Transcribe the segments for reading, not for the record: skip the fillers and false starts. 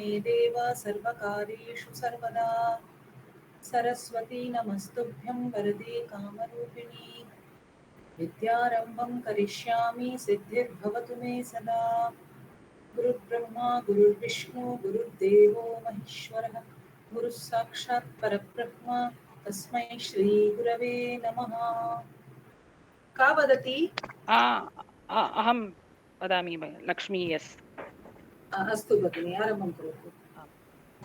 मे देव सर्वकार्येषु सर्वदा सरस्वती नमस्तुभ्यं वरदे कामरूपिणी विद्यारम्भं करिष्यामि सिद्धिर्भवतु मे सदा गुरुर्ब्रह्मा गुरुर्विष्णु गुरुर्देवो महेश्वरः गुरुः साक्षात् परब्रह्म तस्मै श्रीगुरवे नमः। का वदति? अहं वदामि लक्ष्मी यस्। अस्तु भगिनी आरम्भं करोतु।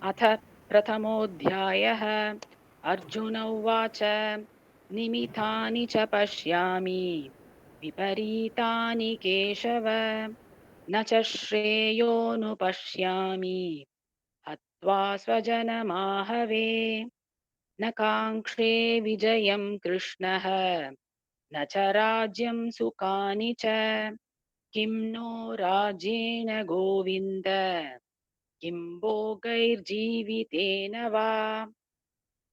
अथ प्रथमोऽध्यायः। अर्जुन उवाच निमितानि च पश्यामि विपरीतानि केशव न च श्रेयोनुपश्यामि हत्वा स्वजनमाहवे न काङ्क्षे विजयं कृष्णः न च राज्यं सुखानि च किं नो राज्येन गोविन्द किं भोगैर्जीवितेन वा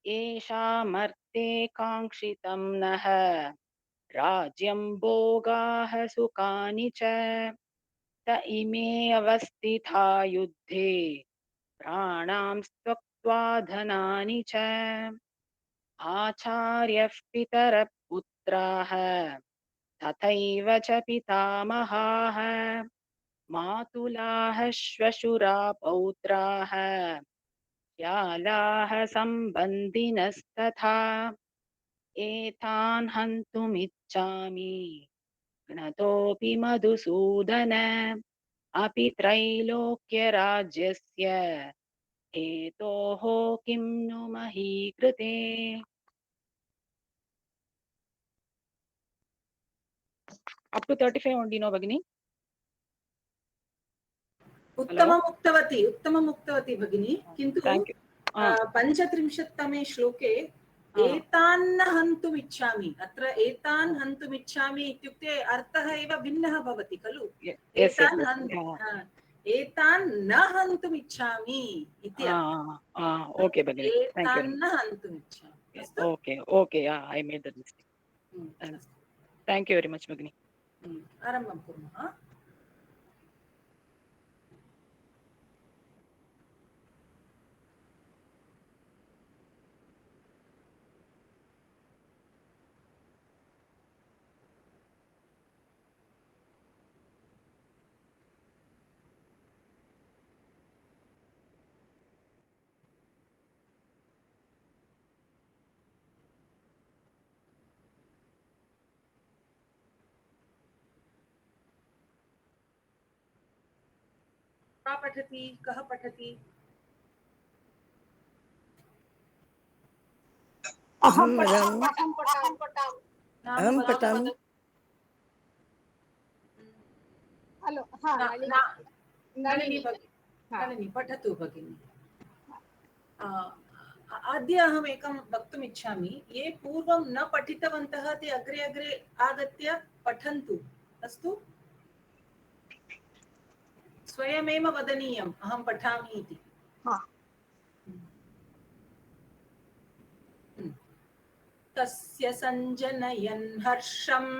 येषामर्थे काङ्क्षितं नः राज्यं भोगाः सुखानि च त इमे अवस्थिता युद्धे प्राणां त्यक्त्वा धनानि च आचार्यः पितरः पुत्राः तथैव च पितामहाः मातुलाः श्वशुरा पौत्राः श्यालाः सम्बन्धिनस्तथा एतान् हन्तुमिच्छामि घ्नतोऽपि मधुसूदन अपि त्रैलोक्यराज्यस्य हेतोः किं नु मही कृते। Up to 35 only, no Bhagini? उत्तमम् उक्तवती भगिनी, किन्तु पञ्चत्रिंशत्तमे श्लोके एतान् हन्तुम् इच्छामि, अत्र एतान् हन्तुम् इच्छामि इत्युक्ते अर्थः एव भिन्नः भवति खलु। एतान् न हन्तुम् इच्छामि इति ओके भगिनी, एतान् न हन्तुम् इच्छामि। Okay I made that mistake. Thank you very much Bhagini. आरम्भं कुर्मः। का पठति? कः पठति? अहं पठामि। हेलो, नलिनी पठतु भगिनी। अद्य अहम् एकं वक्तुम् इच्छामि। ये पूर्वं न पठितवन्तः ते अग्रे अग्रे आगत्य पठन्तु, अस्तु? स्वयमेव वदनीयम्, अहं पठामि इति। तस्य सञ्जनयन् हर्षम्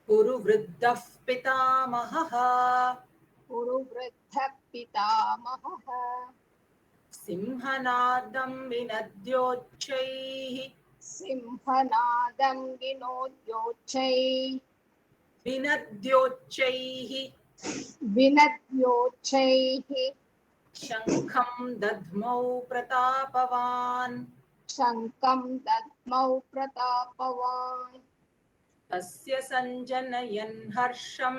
कुरुवृद्धः पितामहः सिंहनादं विनद्योच्चैः शङ्खं दद्मौ प्रतापवान् तस्य सञ्जनयन् हर्षं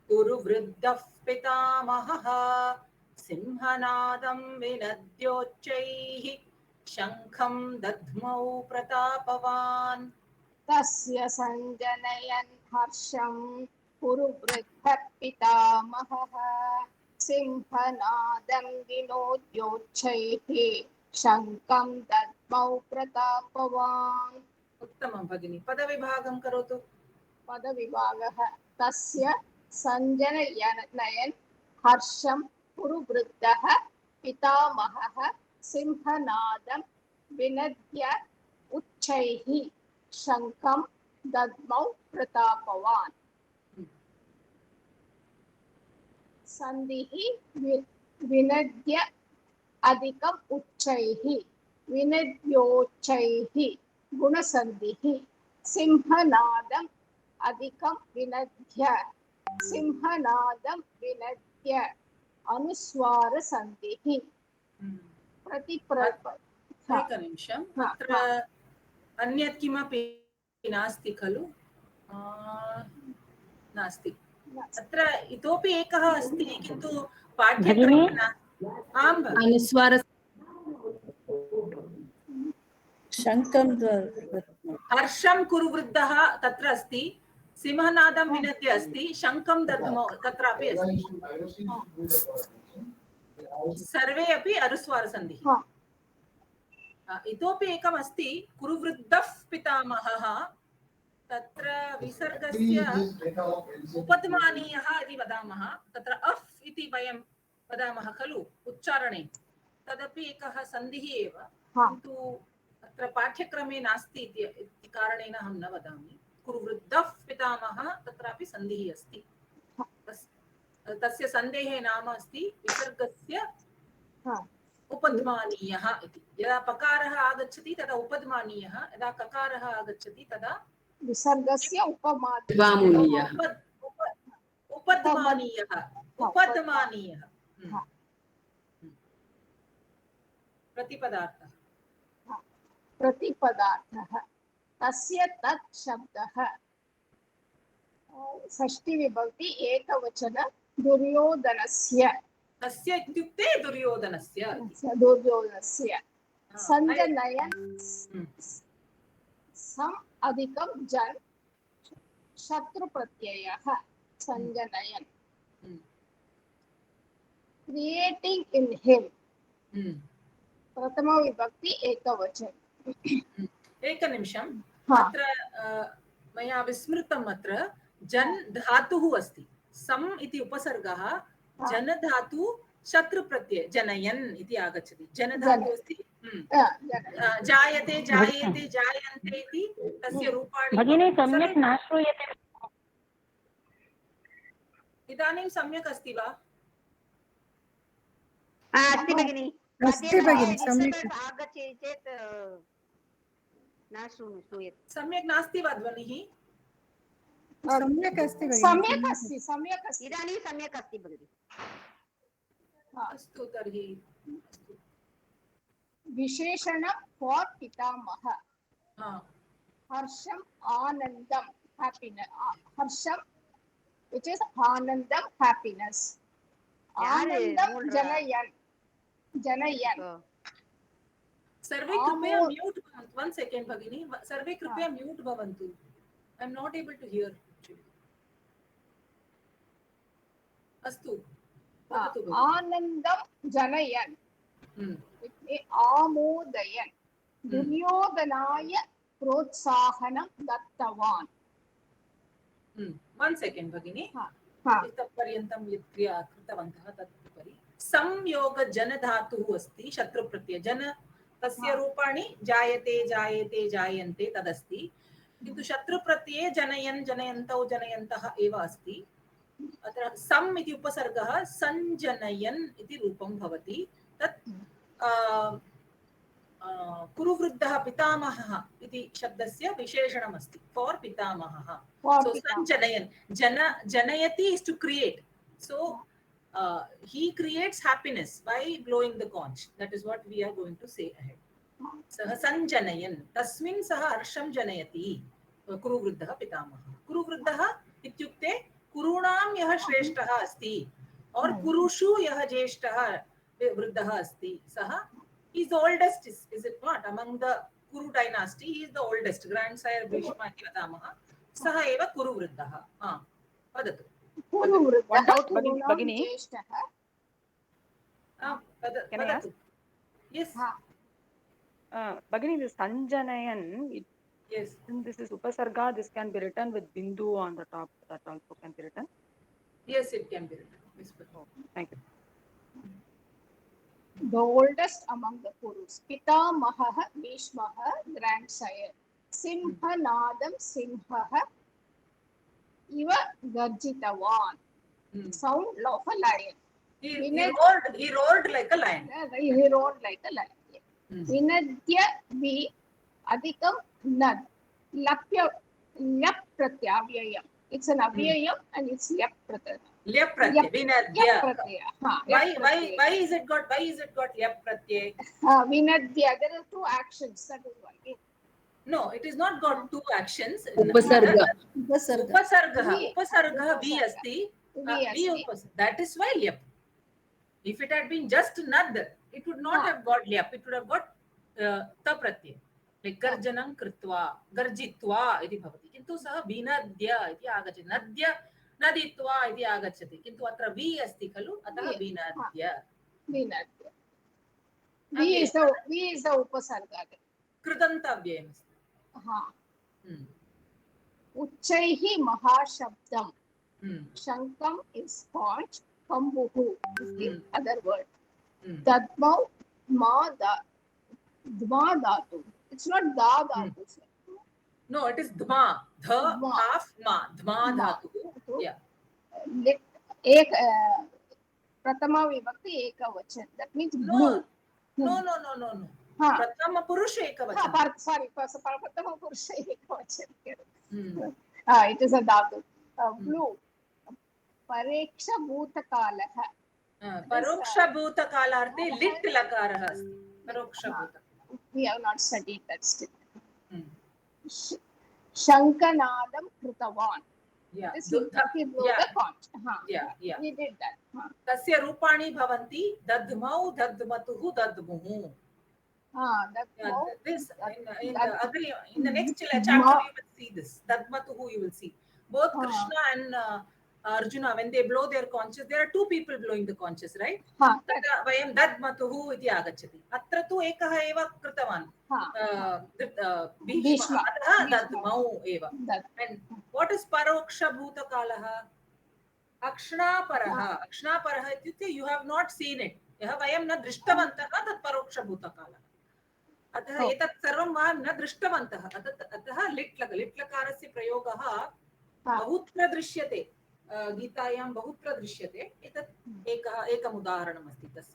कुरुवृद्धः पितामहः सिंहनादं विनद्योच्चैः शङ्खं दद्मौ प्रतापवान् तस्य सञ्जनयन् हर्षं कुरुवृद्धः पितामहः सिंहनादं विनोद्योच्चैः शङ्खं दद्मौ प्रतापवान्। उत्तमं भगिनी, पदविभागं करोतु। पदविभागः तस्य सञ्जनयन् हर्षं कुरुवृद्धः पितामहः सिंहनादं विनद्य उच्चैः शङ्खं दद्मौ प्रतापवान्। सन्धिः विनद्य अधिकम् उच्चैः विनद्योच्चैः गुणसन्धिः सिंहनादम् अधिकं विनद्य सिंहनादं विनद्य अनुस्वारसन्धिः एकनिमिषम् अत्र अन्यत् किमपि नास्ति खलु नास्ति अत्र इतोपि एकः अस्ति किन्तु पाठ्यक्रमे आम् अनुस्वार शङ्कं हर्षं कुरु वृद्धः तत्र अस्ति सिंहनादं विनद्य अस्ति शङ्खं दद्मो तत्रापि अस्ति सर्वे अपि अनुस्वारसन्धिः इतोपि एकम् अस्ति कुरु वृद्धः पितामहः तत्र विसर्गस्य उपध्मानीयः इति वदामः तत्र अफ् इति वयं वदामः खलु उच्चारणे तदपि एकः सन्धिः एव किन्तु अत्र पाठ्यक्रमे नास्ति इति कारणेन अहं न वदामि कुरु वृद्धः पितामहः तत्रापि सन्धिः अस्ति तस्य सन्धेः नाम अस्ति विसर्गस्य उपध्मानीयः इति यदा पकारः आगच्छति तदा उपध्मानीयः यदा ककारः आगच्छति तदा विसर्गस्य उपध्मानीयः उपध्मानीयः प्रतिपदार्थः प्रतिपदार्थः तस्य तत् शब्दः षष्ठी विभक्ति एकवचन दुर्योधनस्य तस्य इत्युक्ते दुर्योधनस्य संजनयन् सम् अधिकं जन् शत्रुप्रत्ययः संजनयन् क्रिएटिंग इन हिम प्रथम विभक्ति एकवचन एकनिमिषम् अत्र मया विस्मृतम् अत्र जन् धातुः अस्ति सम् इति उपसर्गः जन धातु शत्रुप्रत्यय जनयन् इति आगच्छति जन धातु अस्ति जायते जायेते जायन्ते इति तस्य रूपाणि भगिनी सम्यक् न श्रूयते इदानीं सम्यक् अस्ति वा अस्ति भगिनी सम्यक् आगच्छति चेत् न श्रूयते सम्यक् नास्ति वा ध्वनिः सम्यक् अस्ति इदानीं सम्यक् अस्ति भगिनी अस्तु तर्हि विशेषण फॉर पितामह हर्षम आनंदम हैप्पीनेस हर्षम which is आनंदम हैप्पीनेस आनंदम जनयन सर्वे कृपया म्यूट भवन्तु 1 सेकेंड भगिनी सर्वे कृपया म्यूट भवन्तु I am not able to hear अस्तु आनंदम जनयन आमोदयन दुर्योधनाय प्रोत्साहनं दत्तवान् 1 सेकेंड भगिनी इतपर्यन्तं यत् क्रिया कृतवन्तः तदुपरि संयोग जन धातुः अस्ति शत्रुप्रत्यय जन तस्य रूपाणि जायते जायते जायन्ते तदस्ति किन्तु शत्रुप्रत्यये जनयन् जनयन्तौ जनयन्तः एव अस्ति अत्र सम् इति उपसर्गः संजनयन् इति रूपं भवति तत् कुरुवृद्धः पितामहः इति शब्दस्य विशेषणम् अस्ति फॉर पितामहः सो संजनयन् जनयति is to create so he creates happiness by blowing the conch that is what we are going to say ahead सः संजनयन् तस्मिन् सः हर्षं जनयति कुरुवृद्धः पितामहः कुरुवृद्धः इत्युक्ते कुरूणां यः श्रेष्ठः अस्ति और कुरुषु यः ज्येष्ठः वृद्धः अस्ति सः he is the oldest is it not among the Kuru dynasty he is the oldest grandsire Bhishma इति वदामः सः एव कुरुवृद्धः वदतु भगिनी वदतु yes Bhagini, this Sanjanayan, yes this is Upasarga, this can be written with Bindu on the top, that also can be written? Yes, it can be written. Yes, thank you. The oldest among the Kurus, Pitamahah, Bhishmah, grandsire, Simhanadam Simhah, Iva Garjitavan, sound of a lion. He roared like a lion. He roared like a lion. Vinadya vi adhikam nad. Lyap pratyavayam. It's an avyayam and it's lyap pratyayam. Lyap pratyay. Vinadya. Why is it got lyap pratyay? Vinadya. There are two actions. That is why. No, it is not got two actions. Upasarga. Upasarga vi asti. That is why lyap. If it had been just nad, it would not have got lyap. It would have got ta pratyay. Like garjanam kritva, garjitva iti bhavati. Kintu saha vinadya iti agachati. Nadya naditva iti agachati. Kintu atra vi asti khalu, ataha vinadya. Vinadya. Vi is the upasarga. Kritantavyayam. Uchaihi mahashabdam. Shankam is sponge. Kambuhu is the other word. Dadmau ma dhatu. It's not da dhatu. No, it is dhma. Dha half ma. Dhma dhatu. Yeah. Pratama vibhakti ekavachan. That means blue. No. Pratama purusha ekavachan. Sorry, Pratama purusha ekavachan. It is a dhatu. Blue. Pareksha bhutakalaha. Paroksha bhutakalaarthe lit lakarah asti. Paroksha bhuta. We have not studied that still. Shankanadam kritavan. Yeah. This is the conch. Yeah. We did that. Tasya rupani bhavanti dadmau dadmatuhu dadmuhu. This in the next chapter you will see this. Dadmatuhu you will see. Both Krishna and Arjuna, when they blow their conches, there are two people blowing the conches, right? Vayam dadmatuhu iti agachati. Atra tu ekah eva kritavan. Bhishma. Dadmau eva. And what is paroksha bhutakalaha? Akshna-paraha. Akshna-paraha ityukte you have not seen it. Vayam na drishtavantaha tat paroksha bhutakalaha. Atah etat sarvam vayam na drishtavantaha. Atah litlakarasya prayogaha bahutra drishyate. गीतायां बहुत्र दृश्यते एतत् एकम् उदाहरणम् अस्ति तस्य.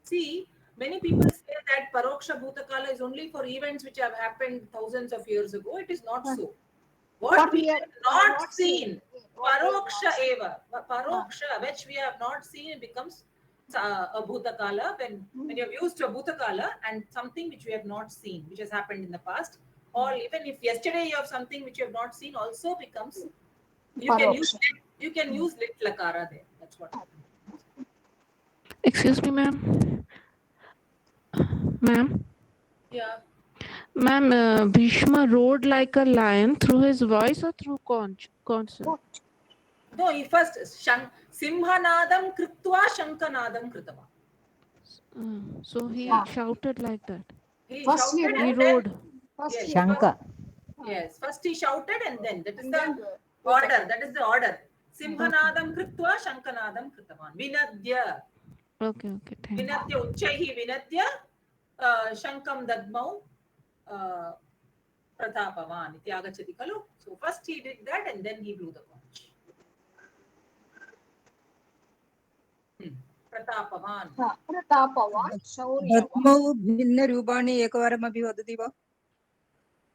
See, many people say that paroksha bhutakala is only for events which have happened thousands of years ago. It is not so. What we have not seen, paroksha eva, paroksha which we have not seen, it becomes a bhutakala when you have used a bhutakala and something which we have not seen, which has happened in the past, or even if yesterday you have something which you have not seen, also becomes. You can use lit lakara there. That's what. Excuse me, ma'am. Ma'am. Yeah. Ma'am, Bhishma roared like a lion through his voice or through consonant? No, he first simhanadam kritva shankanadam kritava. So he shouted like that. He roared. Yes, Shanka. Yes, first he shouted and then that is the order. That is the order. Simhanadam kritva shankanadam kritavan. Vinadya. Okay. Thank you. Vinadya uchchaihi vinadya shankam dadmau prathapavan iti agachati khalu. So first he did that and then he blew the conch. Prathapavan. Prathapavan shauryavan. Dadmau bhinna rupani ekavaram abhi vadati va?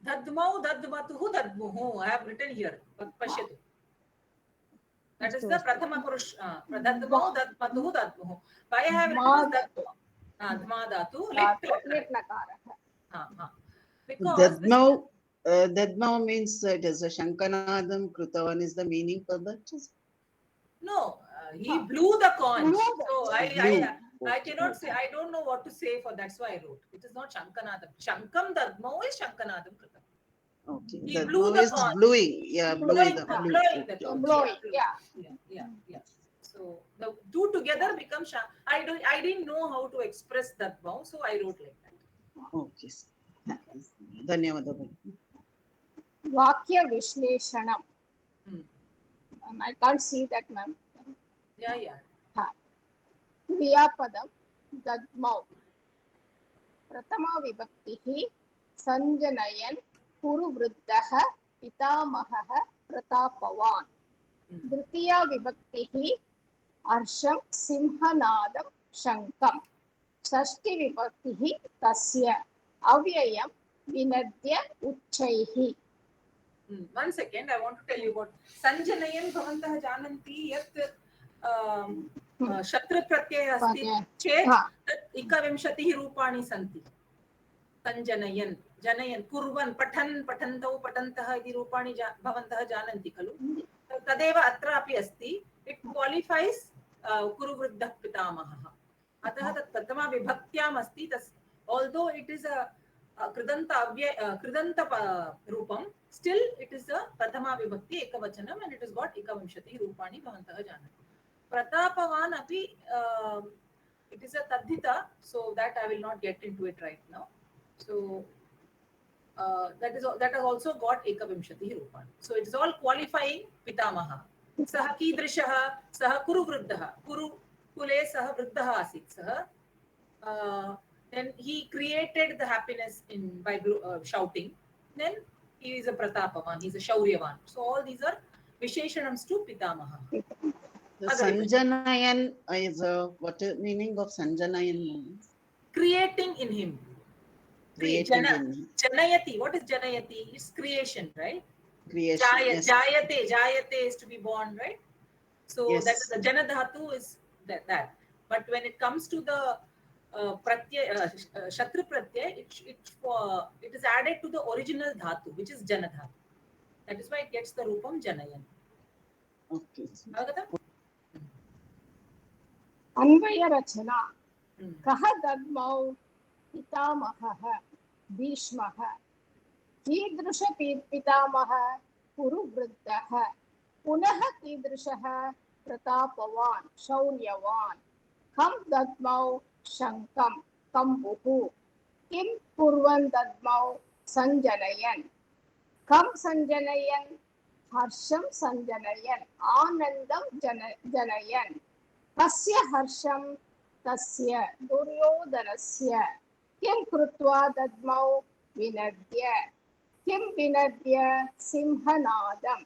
Dadmau dadmatuhu dadmuhu. I have written here. Pashyatu. That is the prathama purush. Dadmau dadmatuhu dadmuhu. Why I have written dadmu? Dma dhatu. Lit lakara. Because Dadmau means it is a Shankanadam Krutavan is the meaning for that? No, he blew the conch. So I cannot say, I don't know what to say for that's why I wrote. It is not Shankanadam. Shankam Dadmau is Shankanadam Kritavan. Okay. He That blew the is conch. blowing. Yeah, blowing the conch. Yeah. So the two together become I didn't know how to express Dadmau, so I wrote like that. Okay. Dhanyawad. Vakya Vishleshanam. I can't see that, ma'am. Yeah. Kriyapadam Dadmau. Pratama vibhaktihi Sanjanayan Puru Vruddhaha Pitamahaha Pratapavan. द्वितीया विभक्तिः हर्षं सिंहनादं शङ्खं षष्ठी विभक्तिः तस्य अव्ययं विनद्य उच्चैः One second, I want to tell you about Sanjanayan. भवन्तः जानन्ति यत् शत्रु प्रत्ययः अस्ति चेत् तत् 21 रूपाणि सन्ति. संजनयन्, जनयन्, कुर्वन्, पठन्, पठन्तौ, पठन्तः इति रूपाणि भवन्तः जानन्ति खलु. तदेव अत्र अपि अस्ति. It qualifies कुरुवृद्धः पितामहः. अतः तत् प्रथमा विभक्त्याम् अस्ति. Although it is a कृदन्त रूपं, still it is a प्रथमा विभक्ति एकवचनम् and it has got 21 रूपाणि भवन्तः जानन्ति. प्रतापवान् अपि it is a tadhita, so that I will not get into it right now. So that has also got ekavimshati rupani. So it is all qualifying pitamaha. Saha kidrishaha, saha kuruvruddhaha. Kuru kule saha vruddhaha asit. Saha then he created the happiness by shouting. Then he is a pratapavan, he is a shauryavan. So all these are visheshanams to pitamaha. The Sanjanayan is what is meaning of Sanjanayan? Creating in him. Janayati. What is Janayati? It's creation, right? Creation. Yes. Jayate is to be born, right? So yes. That is the Jana Dhatu is that. But when it comes to the Shatru Pratyay, it is added to the original Dhatu, which is Jana Dhatu. That is why it gets the Rupam Janayan. Okay. अन्वय रचना कः दद्मौ पितामहः भीष्मः कीदृश पितामहः कुरुवृद्धः पुनः कीदृशः प्रतापवान् शौर्यवान् कं दद्मौ शङ्खं कम्बुः किं कुर्वन् दद्मौ सञ्जनयन् कं सञ्जनयन् हर्षं सञ्जनयन् आनन्दं जनयन् कस्य हर्षं तस्य दुर्योधनस्य किं कृत्वा दद्मौ विनद्य किं विनद्य सिंहनादं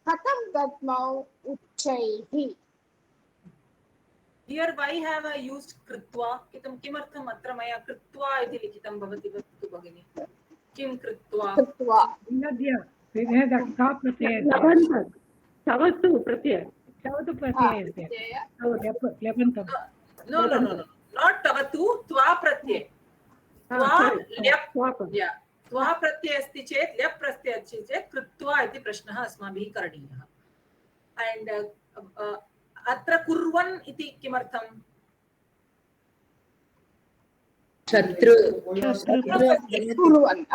कथं दद्मौ उच्चैः. Here why have I used कृत्वा? किमर्थम् अत्र मया कृत्वा इति लिखितं भवति वदतु भगिनि. किं कृत्वा? कृत्वा विनद्य विभेद का प्रत्यय तवतु प्रत्यय तवतु प्रत्यय लेपन्तं. No, not tavatu, tva pratyay. Tva lyap. Yeah. Tva pratyay asti chet, lyap pratyay asti chet, krutva iti prashnah asmabhiः karaniyah. And atra kurvan iti kimartham? शत्रु कुर्वन्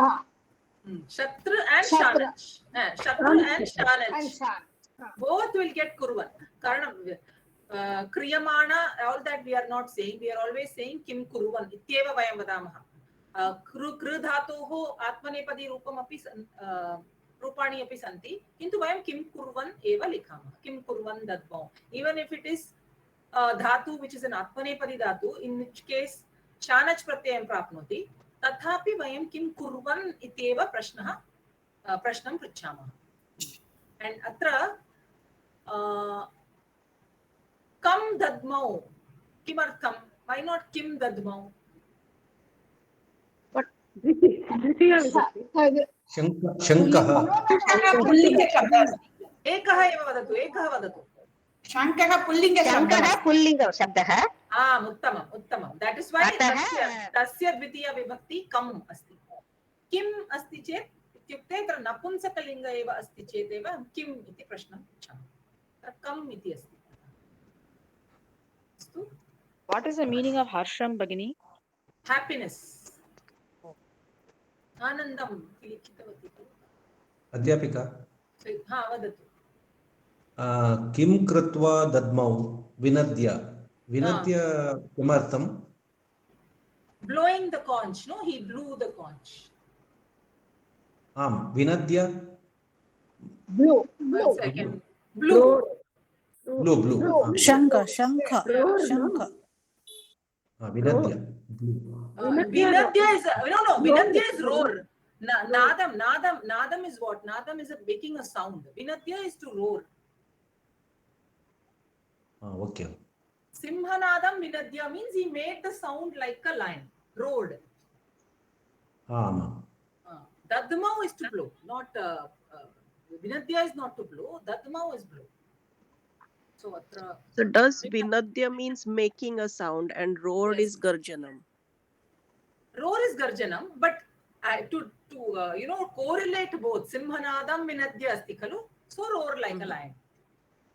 Shatru and shanach. Shatru and shanach. Both will get kurvan. Karanam kriyamana, all that we are not saying. We are always saying kim kurvan. Ityeva vayam vadamaha. Kru dhatoho atmanepadi rupam api rupani api santi. Kintu vayam kim kurvan eva likhamaha. Kim kurvan dadmau. Even if it is dhatu which is an atmanepadi dhatu, in which case shanach pratyayam prapnoti. तथापि वयं किं कुर्वन् इत्येव प्रश्नं पृच्छामः. And अत्र कं दद्मौ किमर्थं? Why not किं दद्मौ? शङ्कः एकः एव वदतु, एकः वदतु. शङ्कः पुल्लिङ्गशब्दः. उत्तमं. That is why तस्य द्वितीय विभक्ति कम् अस्ति. किम् अस्ति चेत् इत्युक्ते तत्र नपुंसकलिङ्ग एव अस्ति चेदेव किम् इति प्रश्नं पृच्छामः. कम् इति अस्ति. अस्तु. What is the meaning of harsham, Bhagini? Happiness. आनन्दं लिखितवती खलु. अध्यापिका वदतु. किं कृत्वा दद्मौ विनद्य किमर्थं? Blowing the conch. No, he blew the conch. आम् विनद्य. Blue. शङ्ख विनद्य. Vinadya is roar. Nadam is what? Nadam is making a sound. Vinadya is to roar. Okay. Simhanadam vinadya means he made the sound like a lion. Roared. Dadmau is to blow, not vinadya is not to blow. Dadmau is blow. So does vinadya means making a sound and roared is garjanam? Roar is garjanam, but to correlate both simhanadam vinadya asti khalu, so roar like a lion.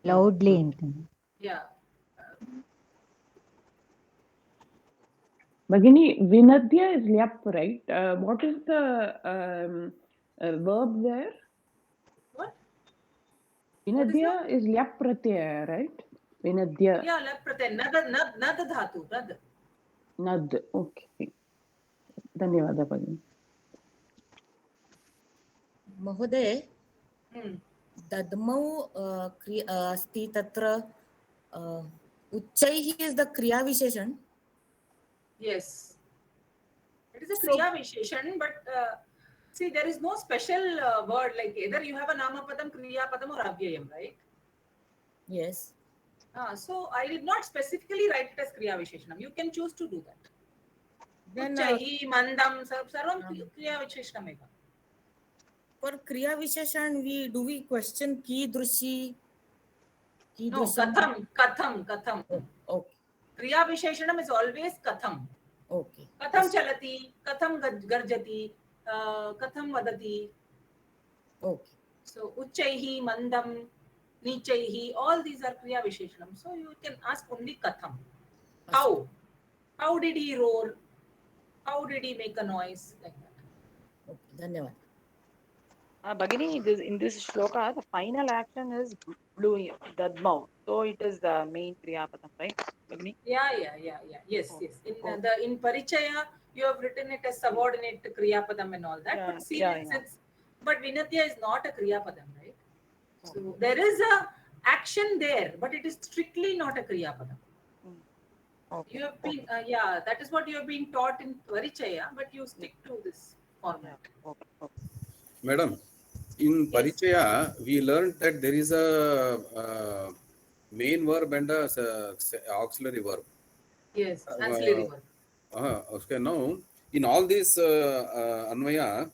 Loudly. Yeah. Bhagini, Vinadya is lyap, right? What is the verb there? What? Vinadya is lyap pratyaya, right? Vinadya. Yeah, lyap pratyaya. Nad dhatu. Nad. Okay. Dhanyavada, Bhagini. महोदय दद्मौ अस्ति तत्र उच्चैः is the kriya visheshan. Yes, it is a kriya visheshan, but see, there is no special word, like either you have a namapadam, kriya padam or avyayam, right? Yes. So I did not specifically write it as kriya visheshanam. You can choose to do that. Then Uchchaihi, mandam, sarvam kriya visheshanam eva. For kriya visheshan, we question kidrushi. No, katham. Okay. Kriya visheshanam is always katham. Okay. Katham chalati, katham garjati, katham vadati. Okay. So uchchaihi, mandam, nichaihi, all these are kriya visheshanam. So you can ask only katham. How? How did he roar? How did he make a noise? Like that. Okay. Dhanyavad. Bhagini, in this shloka, the final action is blowing dadmau. So it is the main kriya padam, right, Bhagini? Yeah. Yes. In Parichaya, you have written it as subordinate kriya padam and all that. But Vinadya is not a kriya padam, right? So there is a action there, but it is strictly not a kriya padam. Okay. You have been, that is what you have been taught in Parichaya, but you stick to this format. Okay. Madam, in Parichaya, we learned that there is a main verb and a auxiliary verb. Yes, ancillary verb. Okay, now, in all this Anvaya,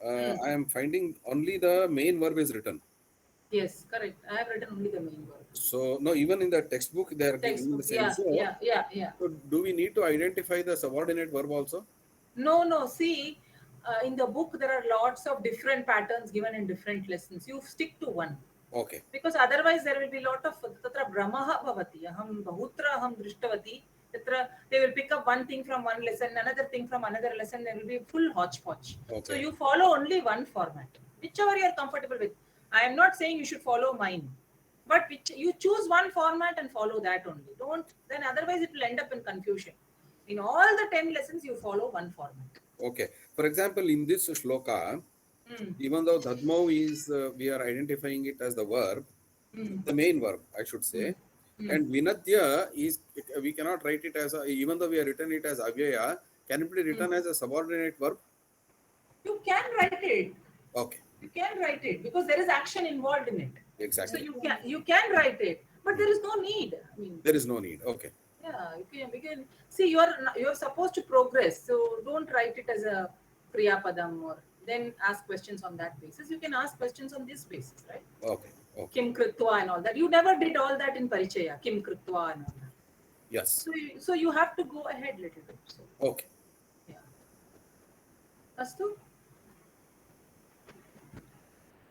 I am finding only the main verb is written. Yes, correct. I have written only the main verb. So, no, even in the textbook, they are giving the same. Yeah. So, do we need to identify the subordinate verb also? No. See, in the book, there are lots of different patterns given in different lessons. You stick to one. Okay. Because otherwise, there will be a lot of tatra brahmaha bhavati. Aham bahutra aham drishtavati. Tatra, they will pick up one thing from one lesson, another thing from another lesson. There will be full hodgepodge. Okay. So you follow only one format, whichever you are comfortable with. I am not saying you should follow mine, but you choose one format and follow that only. Don't, then otherwise it will end up in confusion. In all the 10 lessons, you follow one format. Okay. For example, in this shloka, even though Dadmau is, we are identifying it as the verb, the main verb, I should say. And Vinadya is, we cannot write it as, even though we have written it as Avyaya, can it be written as a subordinate verb? You can write it. Okay. You can write it because there is action involved in it. Exactly. So you can write it, but there is no need. I mean, there is no need. Okay. Yeah, we can see you're supposed to progress, so don't write it as a kriya padam or then ask questions on that basis. You can ask questions on this basis, right? Okay. Kim kritva and all that. You never did all that in Parichaya. Kim kritva and all that. Yes. So you have to go ahead a little bit. So. Okay. Yeah. Astu?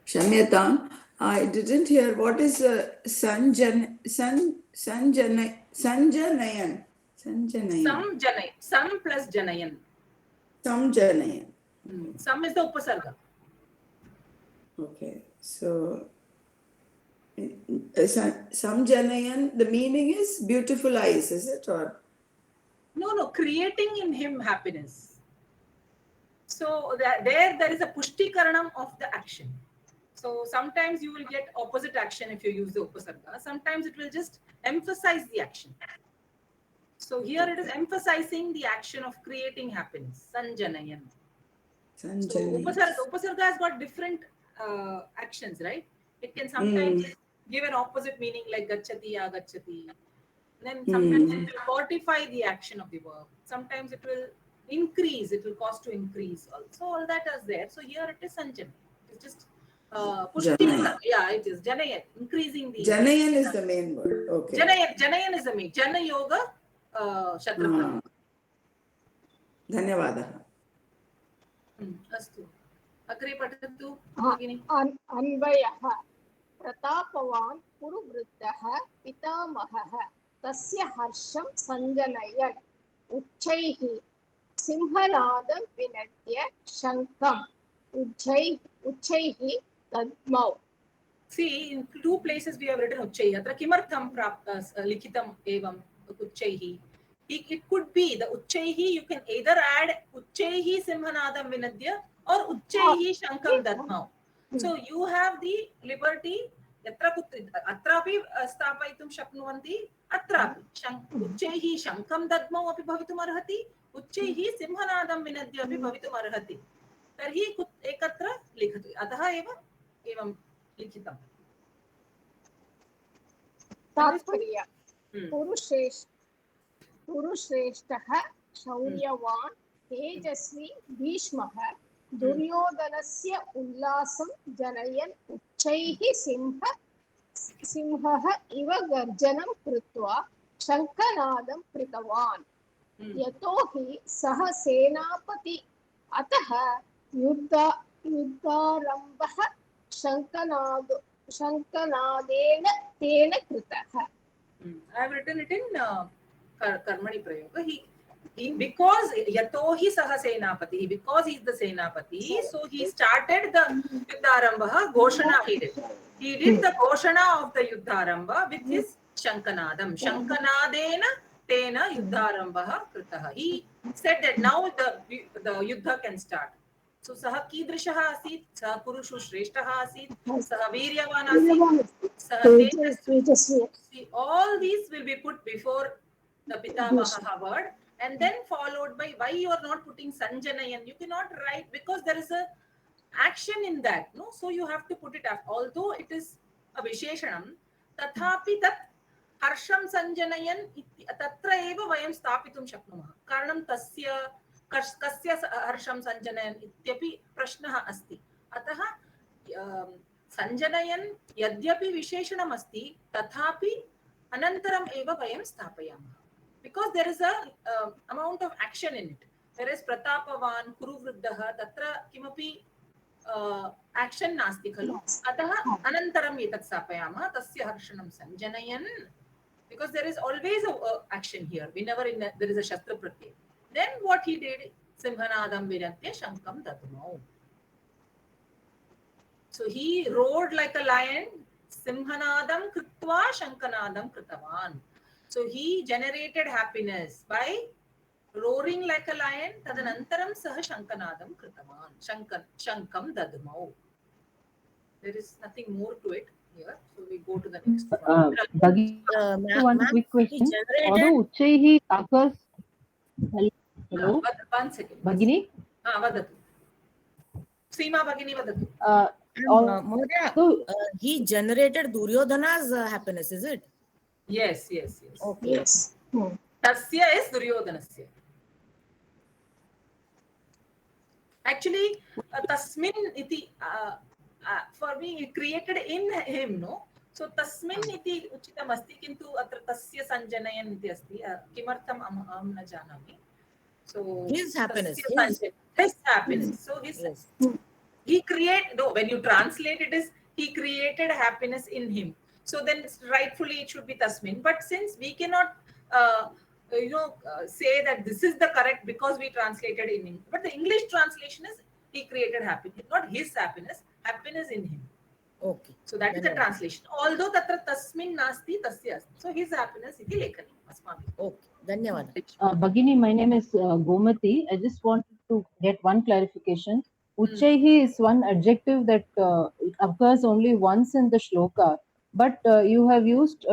Shamyata, I didn't hear what is Sanjanayan. Sam plus Janayan. Samjanayan. Sam is the upasarga. Okay, so Samjanayan, the meaning is beautiful eyes, is it? Or no, creating in him happiness. So there is a pushtikaranam of the action. So sometimes you will get opposite action if you use the upasarga. Sometimes it will just emphasize the action. So here it is emphasizing the action of creating happiness. Sanjanayan. So upasarga has got different actions, right? It can sometimes give an opposite meaning like gachati, agachati. Then sometimes it will fortify the action of the verb. Sometimes it will increase, it will cause to increase also. All that is there. So here it is sanjana. It's just pushing. Yeah, it is janayan, increasing the. Janayan is the main word. Okay. Janayan is the main. Jana yoga shatrapati. धन्यवादः. अस्तु अग्रे पठतु भगिनी. अन्वयः प्रतापवान् कुरुवृद्धः पितामहः तस्य हर्षं सञ्जनयन् उच्चैः सिंहनादं विनद्य शङ्खम् उच्चैः दद्मौ. See, in 2 places we have written uchchaihi. Atra kimartham likitam evam uchchaihi. It could be the uchchaihi, you can either add uchchaihi simhanadam vinadya or uchchaihi shankam dadmau. So you have the liberty atrapi स्थापयितुं शक्नुवन्ति, अत्रापि उच्चैः शङ्खं दद्मौ अपि भवितुम् अर्हति, उच्चैः सिंहनादं विनद्य अपि भवितुम् अर्हति. तर्हि एकत्र लिखतु, अतः एव एवं लिखितम्. तात्पर्य पुरुश्रेष्ठः शौर्यवान् तेजस्वी भीष्मः दुर्योधनस्य उल्लासं जनयन् उच्चैः सिंहः इव गर्जनं कृत्वा शङ्खनादं कृतवान्. यतो हि सः सेनापति, अतः युद्धारम्भः शङ्खनादेन तेन कृतः. I have written it in Karmani Prayoga. Because yatohi saha senapati, because he is the senapati, so he started the yuddharambha ghoshana. He did the ghoshana of the yuddharambha with his shankanadam. Shankanadena tena yuddharambha kritaha. He said that now the yuddha can start. So saha kidrishaha asit, saha purushu shreshtaha asit, saha viryavan asit, saha tejasvi. All these will be put before the pitamaha word, and then followed by why you are not putting sanjanayan. You cannot write because there is a action in that, no? So you have to put it after. Although it is a visheshanam, tathapi tat harsham sanjanayan tatra eva vayam sthapitum shaknumah. Karanam tasya kasya harsham sanjanayan ityapi prashnah asti. Ataha sanjanayan yadyapi visheshanam asti tathapi anantaram eva vayam sthapayamah. Because there is a amount of action in it. There is pratapavan, kuruvriddaha, tatra kimapi action nasti khalu. Ataha anantaram etat sthapayamah tasya harshanam sanjanayan. Because there is always a action here. Whenever there is a shastra pratyay. Then what he did, simhanadam vinatya shankam dadmau. So he roared like a lion, simhanadam kritva shankanadam kritavan. So he generated happiness by roaring like a lion. Tadanantaram saha shankanadam kritavan. Shankam dadmau. There is nothing more to it here. So we go to the next one. One quick question. Although Uchchaihi occurs. Hello? 1 second. Bhagini? Vadatu. Seema Bhagini vadatu. So he generated Duryodhana's happiness, is it? Yes. Okay. Yes. Tasya is Duryodhanasya. Actually, tasmin iti for me he created in him, no? So tasmin iti uchitam asti, kintu atra tasya sanjanayan iti asti. Kimartham aham na janami. So his happiness. His happiness. So he created. No, when you translate it is he created happiness in him. So then rightfully it should be tasmin. But since we cannot, say that this is the correct because we translated in English. But the English translation is he created happiness, not his happiness, happiness in him. Okay. So that is the translation. Although tatra tasmin nasti tasya. So his happiness iti lekhani asmabhi. Okay. Dhanyawad. Bhagini, my name is Gomati. I just wanted to get one clarification. Uchchaihi is one adjective that it occurs only once in the shloka, but you have used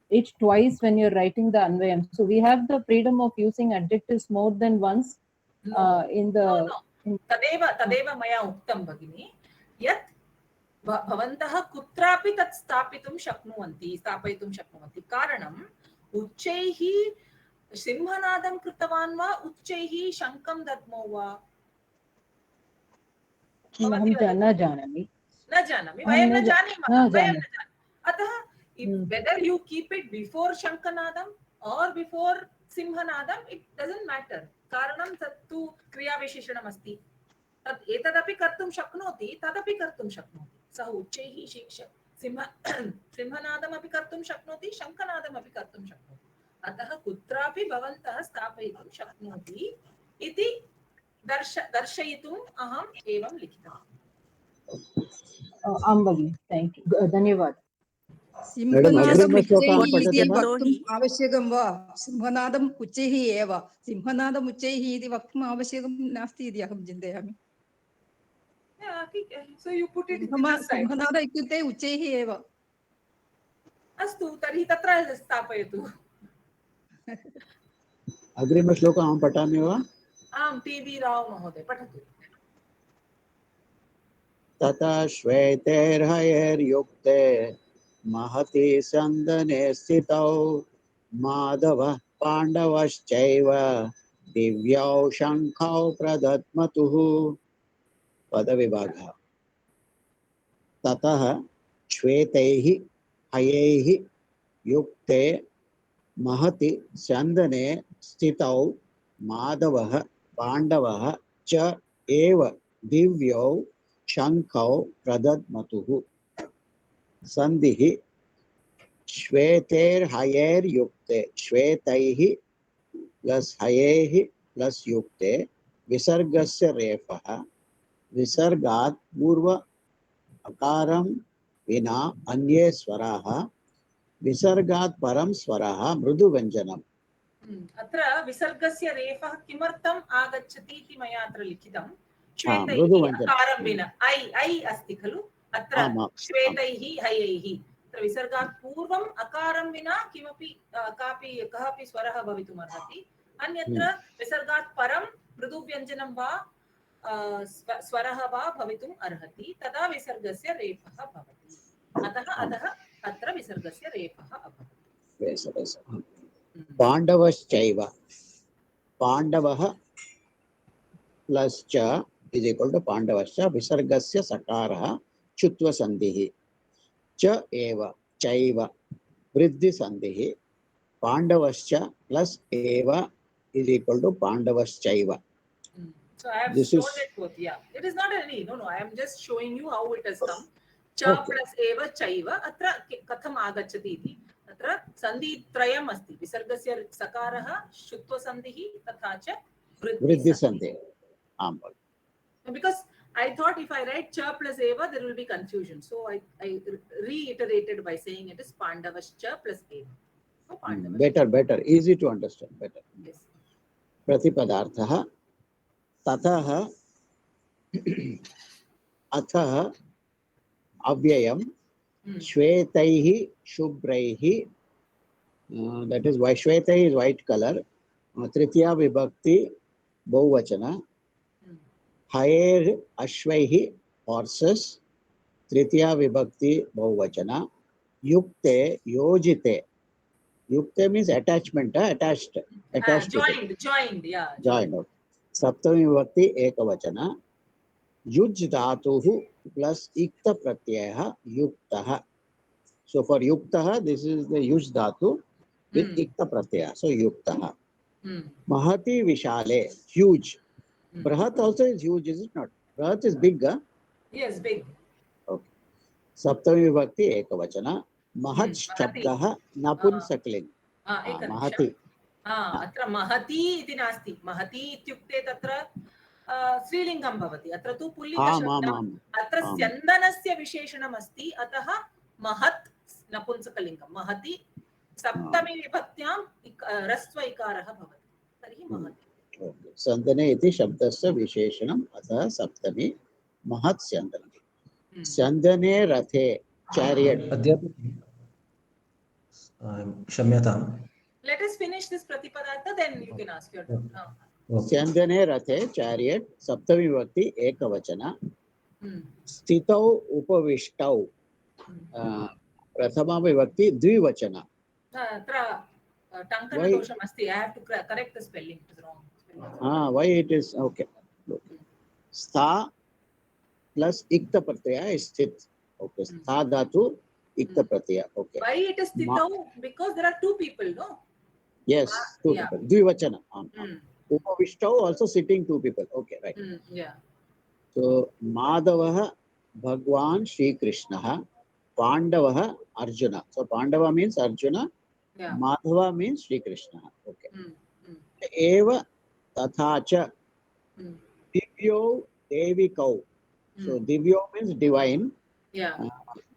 it twice when you're writing the Anvayam. So we have the freedom of using adjectives more than once in the... No. Tadeva maya uktam bhagini. Yat भवन्तः कुत्रापि तत् स्थापयितुं शक्नुवन्ति कारणम् उच्चैः सिंहनादं कृतवान् वा उच्चैः शङ्खं दद्मो वा अहं न जानामि वयं न जानीमः अतः whether you keep it before shankhanadam or before simhanadam it doesn't matter karanam tattu kriya visheshanam asti tat etadapi kartum shaknoti tadapi kartum shaknoti sah uccaihi shiksha simhanadam api kartum shaknoti shankhanadam api kartum shaknoti atah kutrapi bhavantah स्थापयितुं शक्नोति इति दर्शयितुम् अहम् एवं लिखितवती आं भगिनि thank you धन्यवादः सिंहनादम् उच्चैः वक्तुम् आवश्यकं वा सिंहनादम् उच्चैः एव सिंहनादम् उच्चैः इति वक्तुम् आवश्यकं नास्ति इति अहं चिन्तयामि so you put it सिंहनाद इत्युक्ते उच्चैः एव अस्तु तर्हि तत्र स्थापयतु अग्रिमश्लोकम् अहं पठामि वा आं टीवी राव महोदय पठतु तथा श्वेतैर्हयैर्युक्ते महति सन्दने स्थितौ माधवः पाण्डवश्चैव दिव्यौ शङ्खौ प्रदध्मतुः पदविभागः ततः श्वेतैः हयैः युक्ते महति सन्दने स्थितौ माधवः पाण्डवः च एव दिव्यौ शङ्खौ प्रदध्मतुः संधिः श्वेतैर्हयैर्युक्ते श्वेतैः प्लस हयैः प्लस युक्ते विसर्गस्य रेफः विसर्गात् पूर्व अकारं विना अन्ये स्वराः विसर्गात् परं स्वराः मृदुव्यञ्जनम् अत्र विसर्गस्य रेफः किमर्थम् आगच्छति इति मया अत्र लिखितं श्वेतैः अकारं विना ऐ अस्ति खलु अत्र श्वेतैः हयैः अत्र विसर्गात् पूर्वम् अकारं विना किमपि कः अपि स्वरः भवितुम् अर्हति अन्यत्र विसर्गात् परं मृदुव्यञ्जनं वा स्वरः वा भवितुम् अर्हति तदा विसर्गस्य रेफः भवति अतः अत्र विसर्गस्य रेफः अभवत् पाण्डवश्चैव पाण्डवः प्लस च इज इक्वल टू पाण्डवश्च विसर्गस्य सकारः चुत्वसन्धिः च एव चैव वृद्धिसन्धिः पाण्डवश्च प्लस एव इज इक्वल टू पाण्डवश्चैव So I have shown it both. Yeah, it is not any. No. I am just showing you how it has come. Cha plus eva chaiva. Atra katham agachati iti. Atra sandhi trayam asti. Visargasya sakarah shutva sandhihi tatha cha vriddhi sandhi. Because I thought if I write cha plus eva, there will be confusion. So I reiterated by saying it is pandavascha plus eva. So pandavascha. Better. Easy to understand. Better. Yes. प्रतिपदार्थः ततः अथः अव्ययम् श्वेतैः शुभ्रैः that is why श्वेतैः is white color तृतीया विभक्ति बहुवचन हयैर् अश्वैः horses तृतीया विभक्ति बहुवचन युक्ते योजिते युक्ते means attachment attached joined सप्तमी विभक्ति एकवचन युज् धातुः प्लस इक्त प्रत्ययः युक्तः so for yuktah this is the yuj dhatu with ikta pratyaya so yuktah mahati vishale huge brahat also is huge is it not brahat is big yes big okay saptami vibhakti ekavachana mahat shabdah napunsakling mahati अत्र महती इति नास्ति महती इत्युक्ते तत्र स्त्रीलिङ्गं भवति अत्र तु पुल्लिङ्गशब्दम् अत्र स्यन्दनस्य विशेषणम् अस्ति अतः महत् नपुंसकलिङ्गं महती सप्तमी विभक्त्यां ह्रस्व इकारः भवति तर्हि महती स्यन्दने इति शब्दस्य विशेषणम् अतः सप्तमी महत् स्यन्दनं स्यन्दने रथे चैरियट क्षम्यताम् Let us finish this pratipadartha, then you can ask your doubt. स्यन्दने रथे चैरियट सप्तमी विभक्ति एकवचन स्थितौ उपविष्टौ प्रथमा विभक्ति द्विवचन. टङ्कनदोषम् अस्ति. I have to correct the spelling. It is wrong. Why it is okay? Stha plus ikta pratyaya is sthit. Okay, stha dhatu ikta pratyaya. Okay. Why it is stitau? Because there are two people, no? Yes, two people. Dvivachana. Upavishtav also sitting two people. Okay, right. Yeah. So Madhavah Bhagwan Shri Krishna, Pandavah Arjuna. So Pandava means Arjuna. Yeah. Madhava means Shri Krishna. Okay. Eva Tathacha Divyo Devikau. So Divyo means divine. Yeah.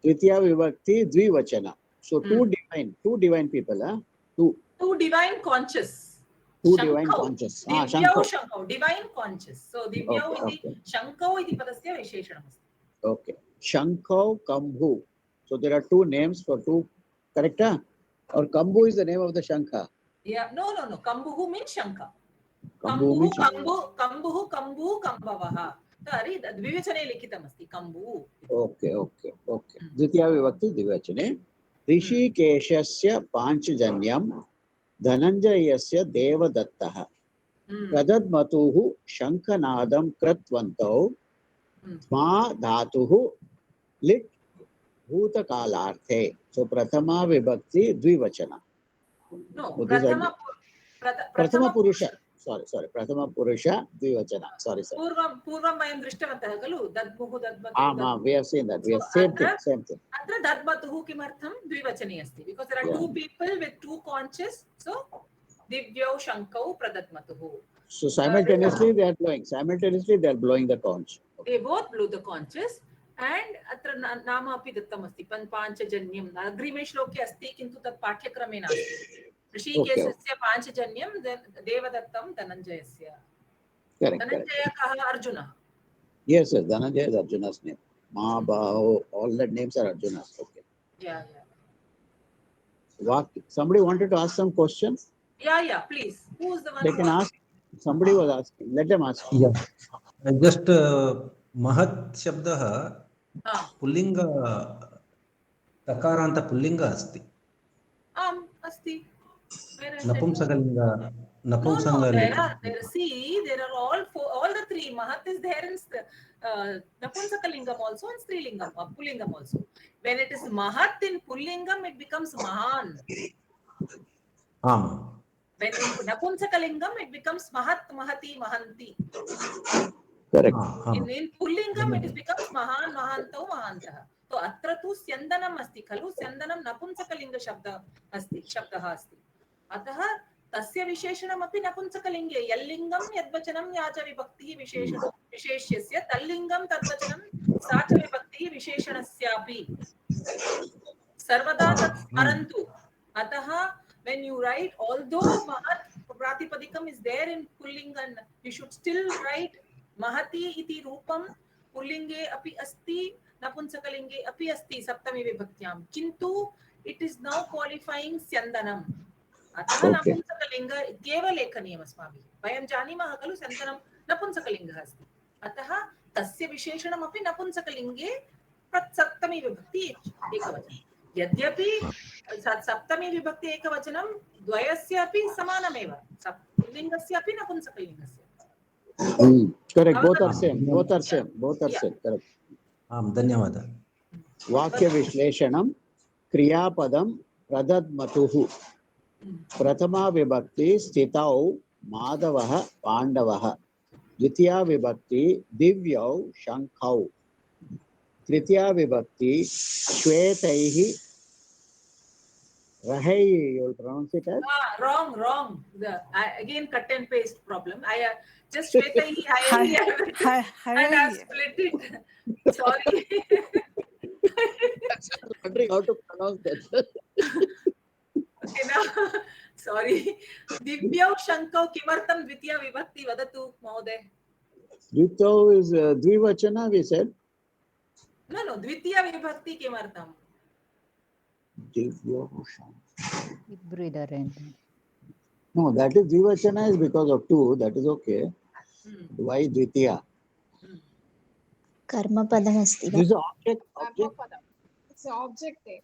Tritiya Vibhakti Dvivachana. So two divine people. Two divine conscious. Two divine conscious. Divyau Shankau. Divine conscious. So Divyau iti Shankau iti padasya visheshanam. Okay. Shankau Kambhu. So there are two names for two. Correct? Or Kambhu is the name of the Shankha? Yeah. No. Kambuhu means Shankha. Kambhu means Kambuhu Kambavaha. द्विवचने लिखितमस्ति कम्बु. Okay. द्वितीया विभक्ति द्विवचने. ऋषिकेशस्य पाञ्चजन्यं धनञ्जयस्य देवदत्तः प्रदद्मतुः शङ्खनादं कृतवन्तौ मा धातुः लिट् भूतकालार्थे. So प्रथमा विभक्ति द्विवचन. No, प्रथम पुरुष. Sorry. प्रथम पुरुष द्विवचन. Sorry. पूर्वं वयं दृष्टवन्तः खलु दद्मुः दद्मतुः. We have seen that. We have same thing. अत्र दद्मतुः किमर्थं द्विवचने अस्ति? Because there are two people with two conches. So दिव्यौ शङ्कौ प्रदद्मतुः. So simultaneously they are blowing the conch. They both blew the conches. And अत्र नाम अपि दत्तमस्ति पाञ्चजन्यम्. अग्रिमे श्लोके अस्ति किन्तु तत् पाठ्यक्रमे नास्ति. ऋषिकेशस्य पाञ्चजन्यं देवदत्तं धनञ्जयस्य. धनञ्जयः कः? अर्जुनः. Yes, Dhananjaya is Arjuna's name. Mahabaho, all the names are Arjuna's. Okay. Yeah. Somebody wanted to ask some questions? Yeah, please. Who's the one? They can ask. Somebody was asking. Let them ask. Yeah. Just Mahat Shabdah Pullinga Takaranta Pullinga Asti. Asti. Napumsakalinga. No, there are all the three. Mahat is there in Napunsakalingam also and Strilingam, Pullingam also. When it is Mahat in Pullingam, it becomes Mahan. When in Napunsakalingam, it becomes Mahat, Mahati, Mahanti. Correct. In Pullingam, it becomes Mahan, Mahantau, Mahantah. So atra tu syandanam asti khalu. Syandanam Napunsakalinga shabdah asti. अतः तस्य विशेषणमपि नपुंसकलिङ्गे यल्लिङ्गं यद्वचनं या च विभक्तिः विशेष्यस्य तल्लिङ्गं तद्वचनं सा च विभक्तिः विशेषणस्यापि सर्वदा तत् स्मरन्तु. अतः when you write, although mahat pratipadikam is there in pullinga, you should still write mahati iti rupam pullinge api asti napunsakalinge api asti saptami vibhaktyam, kintu it is now qualifying syandanam. अतः नपुंसकलिंग इत्येव लेखनीयम् अस्माभिः. वयं जानीमः खलु स्यन्दनं नपुंसकलिङ्गः अस्ति. अतः तस्य विशेषणमपि नपुंसकलिङ्गे सप्तमी विभक्ति एकवचनं. यद्यपि सप्तमी विभक्ति एकवचनं द्वयस्य अपि समानमेव, पुल्लिङ्गस्य अपि नपुंसकलिङ्गस्य. Correct. Both are same. Correct. धन्यवादः. वाक्य विश्लेषणं क्रियापदं प्रदद्मतुः प्रथमा विभक्ति स्थितौ माधवः पाण्डवः, द्वितीया विभक्ति दिव्यौ शङ्खौ, तृतीया विभक्ति श्वेतैः रहै. You will pronounce it as? Wrong. Again cut and paste problem. I just shwetaihi and I split it. Sorry. I'm wondering how to pronounce that. Okay, now, sorry. Divyau shankau kimartam dvitiya vibhakti vadatu mahoday. Dvitau is dvivachana, we said. No, dvitiya vibhakti kimartam. No, that is dvivachana is because of two. That is okay. Why dvitiya? कर्मपदमस्ति वा? This is object. कर्मपदम्. It's an object there.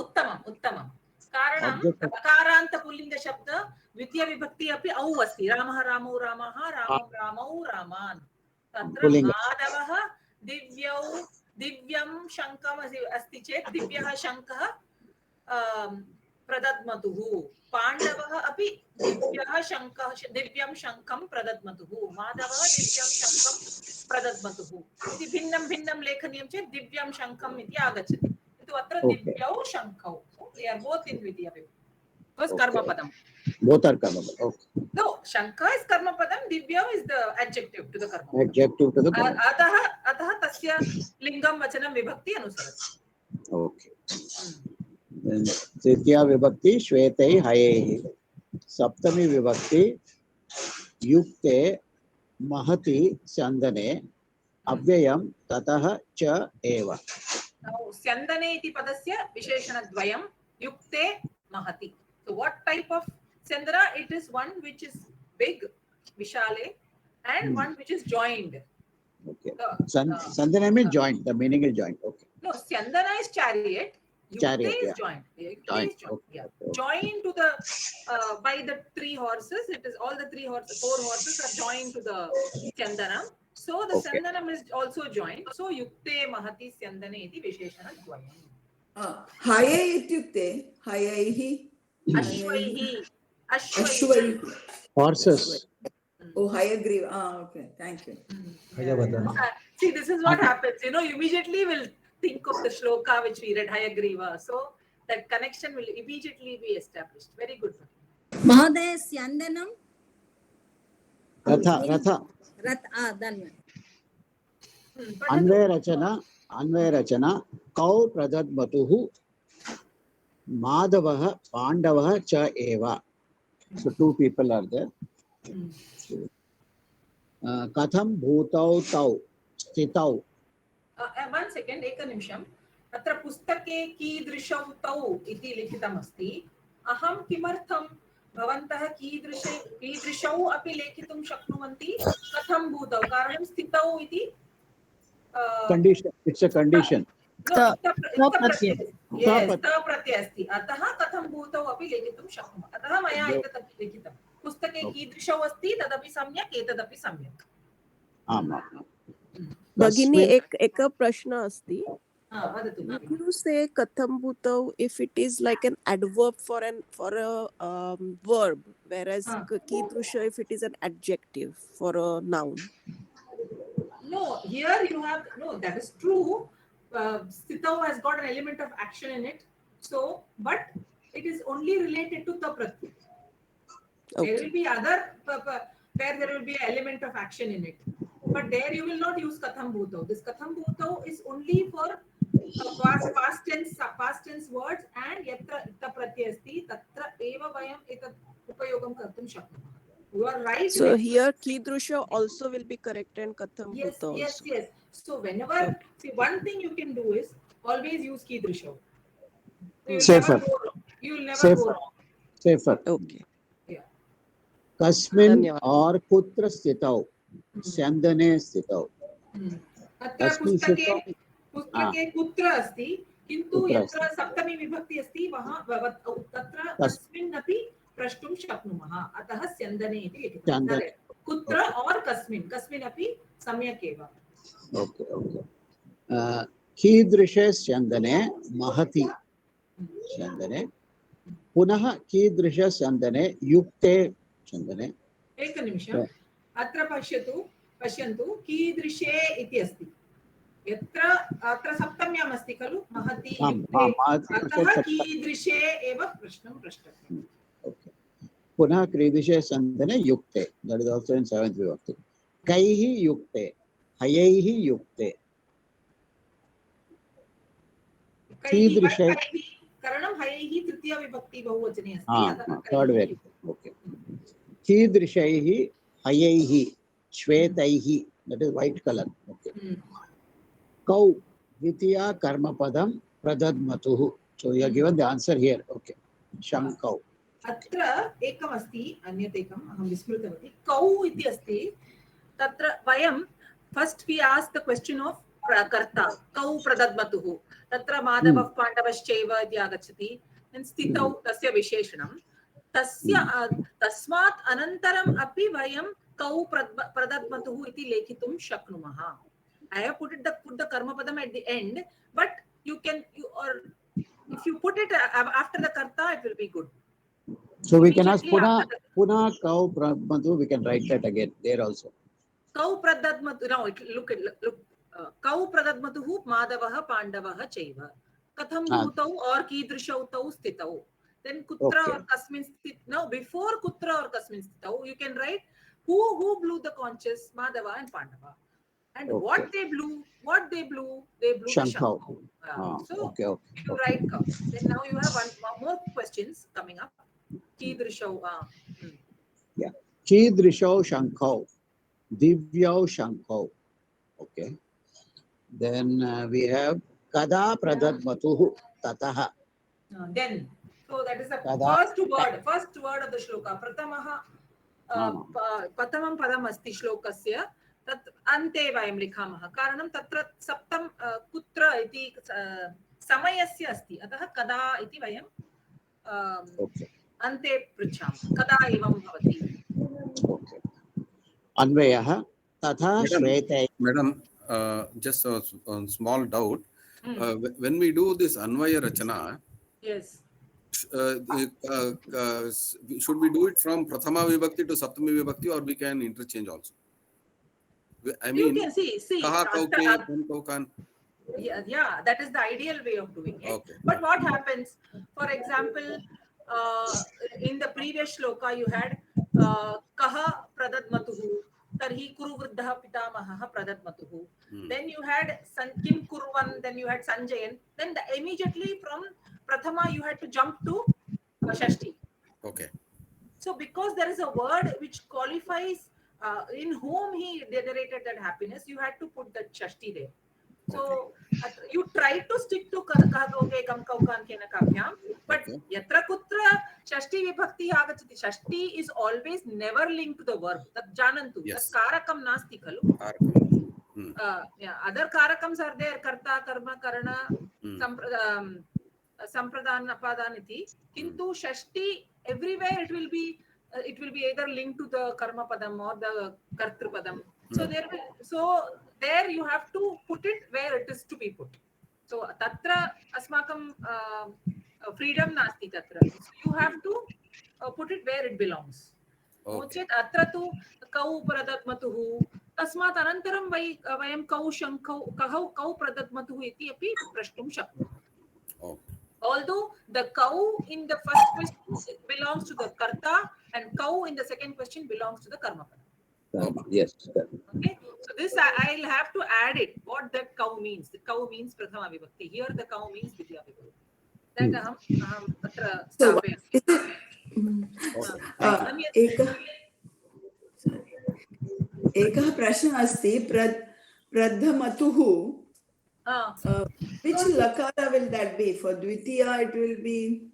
उत्तमम् उत्तमम् कारणं Object. अकारान्त पुल्लिङ्ग शब्द द्वितीय विभक्ति अपि औ अस्ति रामः रामौ रामः रामं रामौ रामान् तत्र पुल्लिङ्ग. माधवः दिव्यौ दिव्यं शङ्खम् अस्ति चेत् दिव्यः शङ्खः प्रदद्मतुः पाण्डवः अपि दिव्यं शङ्खं प्रदद्मतुः माधवः दिव्यं शङ्खं प्रदद्मतुः इति भिन्नं भिन्नं लेखनीयं चेत् दिव्यं शङ्खम् इति आगच्छति किन्तु अत्र दिव्यौ शङ्खौ they are both in द्वितीय विभक्ति was कर्मपदम् Both are karmapadam. Okay. no shankha is karmapadam divya is the adjective to the karma Adjective to the karmapadam. अतः तस्य लिङ्गं वचनं विभक्ति अनुसरति Okay. Then तृतीया विभक्ति श्वेतै हयैः सप्तमी विभक्ति युक्ते महति स्यन्दने अव्ययं ततः च एव स्यन्दने इति पदस्य विशेषणद्वयं युक्ते महति so what type of Sandra, it is one which is big, Vishale, and one which is joined. Okay. Sandana means joint. The meaning is joint. Okay. No, Sandana is chariot. Yukte is joined. Joint. Yeah. Joined to the by the three horses. It is all the four horses are joined to the Sandana. So the Sandanam is also joined. So Yukte Mahati Sandane iti Visheshana Dvayam. Haye ityukte hayaihi. Ashwaihi. Ashwaihi. Horses. Oh, Hayagriva. Okay. Thank you. See, this is what happens. You know, immediately we'll think of the shloka which we read, Hayagriva. So that connection will immediately be established. Very good. Mahodaya Syandanam. Ratha. Dhanwan. अन्वय रचना कौ प्रदद्मतुः माधवः पांडवः च एव. So two people are there. कथं भूतौ तौ स्थितौ. One second, एक निमिषम्. अत्र पुस्तके कीदृशौ तौ इति लिखितमस्ति. अहं किमर्थं भवन्तः कीदृशौ अपि लेखितुं शक्नुवन्ति. कथं भूतौ कारणं स्थितौ इति condition. It's a condition. प्रत्यय अस्ति अतः कथं भूतौ अपि लेखितुं शक्नुमः. अतः मया एतदपि लिखितं. पुस्तके कीदृशौ अस्ति तदपि सम्यक् एतदपि सम्यक्. भगिनी एक प्रश्न अस्ति. वदतु. You say katham bhutau if it is like an adverb for a verb, whereas kidrusha if it is an adjective for a noun. No, here you have that is true. Stitau has got an element of action in it. So, but it is only related to the pratyay. There will be other where there will be an element of action in it. But there you will not use katham bhutau. This katham bhutau is only for past tense words and yatra itta pratyay asti tatra eva vayam etat upayogam kartum shaknumah. You are right. So here kidrusha also will be correct and katham bhutau. Yes. So whenever see one thing you can do is always use kidrusha. Safer. You will never go wrong. Safer. Okay. Yeah. कस्मिन् और कुत्र स्थितौ स्यन्दने स्थितौ. अत्र पुस्तके कुत्र अस्ति किन्तु यत्र सप्तमी विभक्ति अस्ति वहाँ तत्र कस्मिन् अपि प्रष्टुं शक्नुमः. अतः स्यन्दने इति लिखितं. कुत्र और कस्मिन् अपि सम्यक् एव. ओके. कीदृशे स्यन्दने महति स्यन्दने पुनः कीदृशे स्यन्दने युक्ते स्यन्दने. एकनिमिषम्. अत्र पश्यन्तु कीदृशे इति अस्ति. अत्र सप्तम्याम् अस्ति खलु महति अतः कीदृशे एव प्रश्नं पृष्टव्यम्. पुनः कीदृशे स्यन्दने युक्ते. That is also in 7th vibhakti. कैः युक्ते हयैः युक्ते. कीदृशे कारणं हयैः तृतीय विभक्ति बहुवचने अस्ति. Third very. ओके. कीदृशैः हयैः श्वेतैः. That is white color. Okay. कौ द्वितीया कर्मपदं प्रदद्मतुः. So you are given the answer here. Okay. शङ्कौ. अत्र एकम् अस्ति अन्यत् एकम् अहं विस्मृतवती. कौ इति अस्ति. तत्र वयं first we ask the question of karta, kau pradadmatuhu, tatra madavah pandavaschaiva iti agachati, then stitau tasya visheshanam, tasya tasmat anantaram api vayam kau pradadmatuhu iti lekhitum shaknumaha. I have put the karma padam at the end, but or if you put it after the karta, it will be good. So we can ask puna kau pradadmatuhu, we can write that again there also. Kau pradadmatu, now look kau pradadmatuhu madavaha pandavaha chaiva katham bhutau or kidrishau tau stitau, then kutra or kasmin stit. Now before kutra or kasmin stitau you can write who blew the conches, Madava and Pandava, and what they blew the shankau. So you write kau. Then now you have one more questions coming up. Kidrishau yeah, kidrishau shankau, divyau shankau. Okay, then we have kada pradadmatuhu tataha. Then, so that is the first word of the shloka. Pratamaha patamam padam asti shlokasya tat ante vayam likhamah. Karanam tatra saptam kutra iti samayasya asti. Atah kada iti vayam ante pruchhamah. Kada evam bhavati. Okay. Anvayah tatha shvetay. Madam, just a small doubt. When we do this Anvaya Rachana, yes, should we do it from Prathama Vibhakti to Saptami Vibhakti, or we can interchange also? I mean, you can see. Kaha kauke, kan kaukan. Yeah, that is the ideal way of doing it. Okay. But what happens, for example, in the previous shloka you had kaha pradadmatuhu, tarhi kuru vruddha pitamaha pradadmatuhu. Then you had kim kurvan, then you had sanjayan. Then immediately from prathama you had to jump to shashti. Okay. So because there is a word which qualifies in whom he generated that happiness, you had to put that shashti there. So you try to stick to kahatoke kam kaukan kena kabhyam, but yatra kutra shashti vibhakti agachati. Shashti is always never linked to the verb. Tat janantu. Yes. Tat karakam nasti khalu. Yeah, other karakams are there, karta, karma, karana, sampradana, apadaniti. Kintu shashti, everywhere it will be either linked to the karma padam or the kartru padam. So there you have to put it where it is to be put. So tatra asmakam freedom nasti tatra. So you have to put it where it belongs. Nochet atra tu kau pradadmatuhu tasmat anantaram vayam kau shankau kau pradadmatuhu iti api prashtum shaknumah. Although the cow in the first question belongs to the karta and cow in the second question belongs to the karma pada. Yes. Okay, so this I'll have to add it. What that cow means? The cow means prathama vibhakti. Here the cow means vidya vibhakti. That aham atra स्थापयामि. एकः प्रश्नः अस्ति प्रथमतुः. Which lakara will that be? For Dvitiya it will be,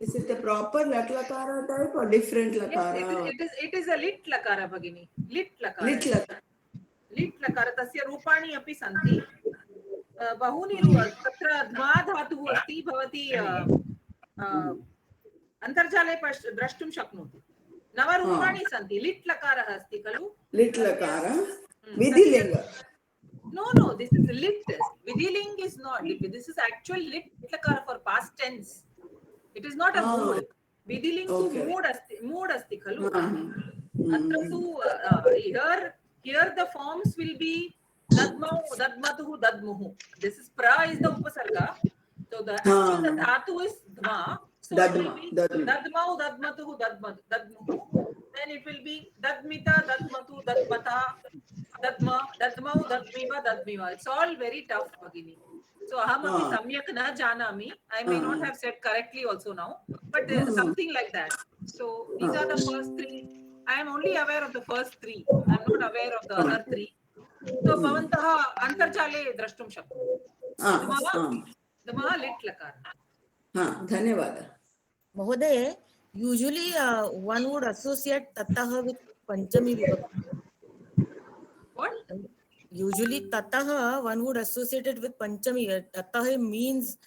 is it a proper lat lakara type or different lakara? Yes, it is a lit lakara bhagini. Lit lakara. Lit lakara. Tasya rupani api santi. Bahuni tatra dva dhatuः अस्ति भवति अन्तर्जाले द्रष्टुं शक्नोति. नवरूपाणि सन्ति. लिट् लकारः अस्ति खलु? लिट् लकारः विधिलिङ्ग. No, this is lit. Vidiling is not. This is actual lit lakara for past tense. It is not a mood. Vidiling tu mood asti khalu. Atra tu here the forms will be dadmau, dadmatuhu, dadmuhu. This is pra is the upasarga. So the actual the dhatu is dma. So it will be dadmau, dadmatuhu, dadmuhu. Then it will be dadmita, dadmatu, dadmata. Dadma, dadmau, dadmiva, dadmiva. It's all very tough, Bhagini. So aham api samyak na janami. I may not have said correctly also now, but something like that. So these are the first three. I am only aware of the first three. I am not aware of the other three. So bhavantaha antarjale drashtum shaknuti. Dama lit lakara. Dhanyawada. Mahoday, usually one would associate tattah with panchami vibhakti. What? usually tatah one would associate it with Panchami. Tatah means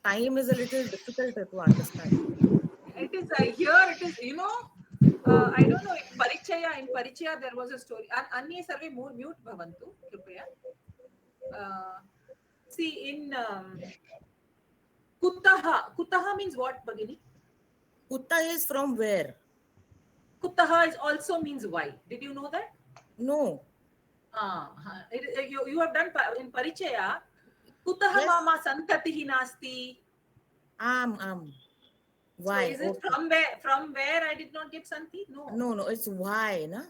time is a little difficult to understand. It is here. It is, you know. I don't know. In Parichaya there was a story. Anni sarve mute bhavantu. Kripaya. See in Kuttaha. Kuttaha means what, Bhagini? Kutta is from where? Kuttaha is also means why. Did you know that? No. You have done in Parichaya. Kuttaha Yes. mama santatihi nasti. Why? So is it from where? From where I did not get santi? No. No. It's why, na?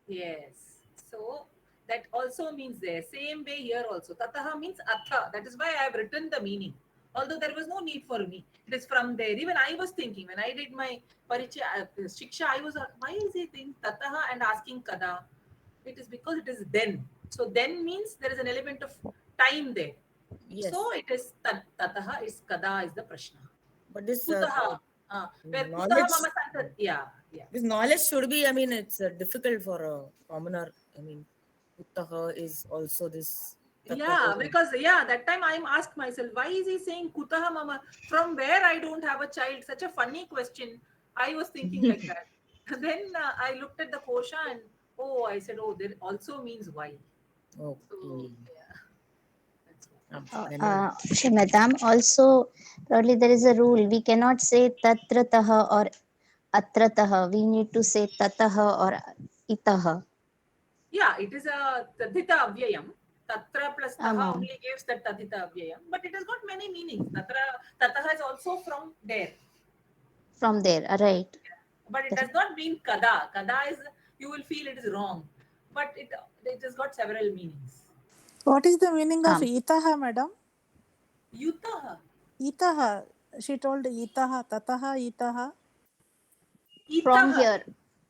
Yes. So that also means there. Same way here also. Tataha means atha. That is why I have written the meaning. Although there was no need for me. It is from there. Even I was thinking when I did my Parichaya, Shiksha, I was, why is he thinking Tataha and asking Kada? It is because it is then. So then means there is an element of time there. Yes. So it is Tataha is Kada is the Prashna. But this Kutaha. Where knowledge, Kutaha mama santa. Yeah. This knowledge should be, I mean, it's difficult for a commoner. I mean, Kuttaha is also this. Yeah, because that time I asked myself, why is he saying Kutaha mama? From where I don't have a child? Such a funny question. I was thinking like that. Then I looked at the kosha and I said, there also means why. Okay. So, Madam, also probably there is a rule. We cannot say tatrataha or atrataha. We need to say tataha or itaha. Yeah, it is a tadhita avyayam. Tatra plus taha only gives that tadhita avyayam. But it has got many meanings. Tataha is also from there. From there, right. But it does not mean kada. Kada is, you will feel it is wrong. But it has got several meanings. What is the meaning of itaha, madam? Yutaha. Itaha. She told itaha, tataha, itaha. From here.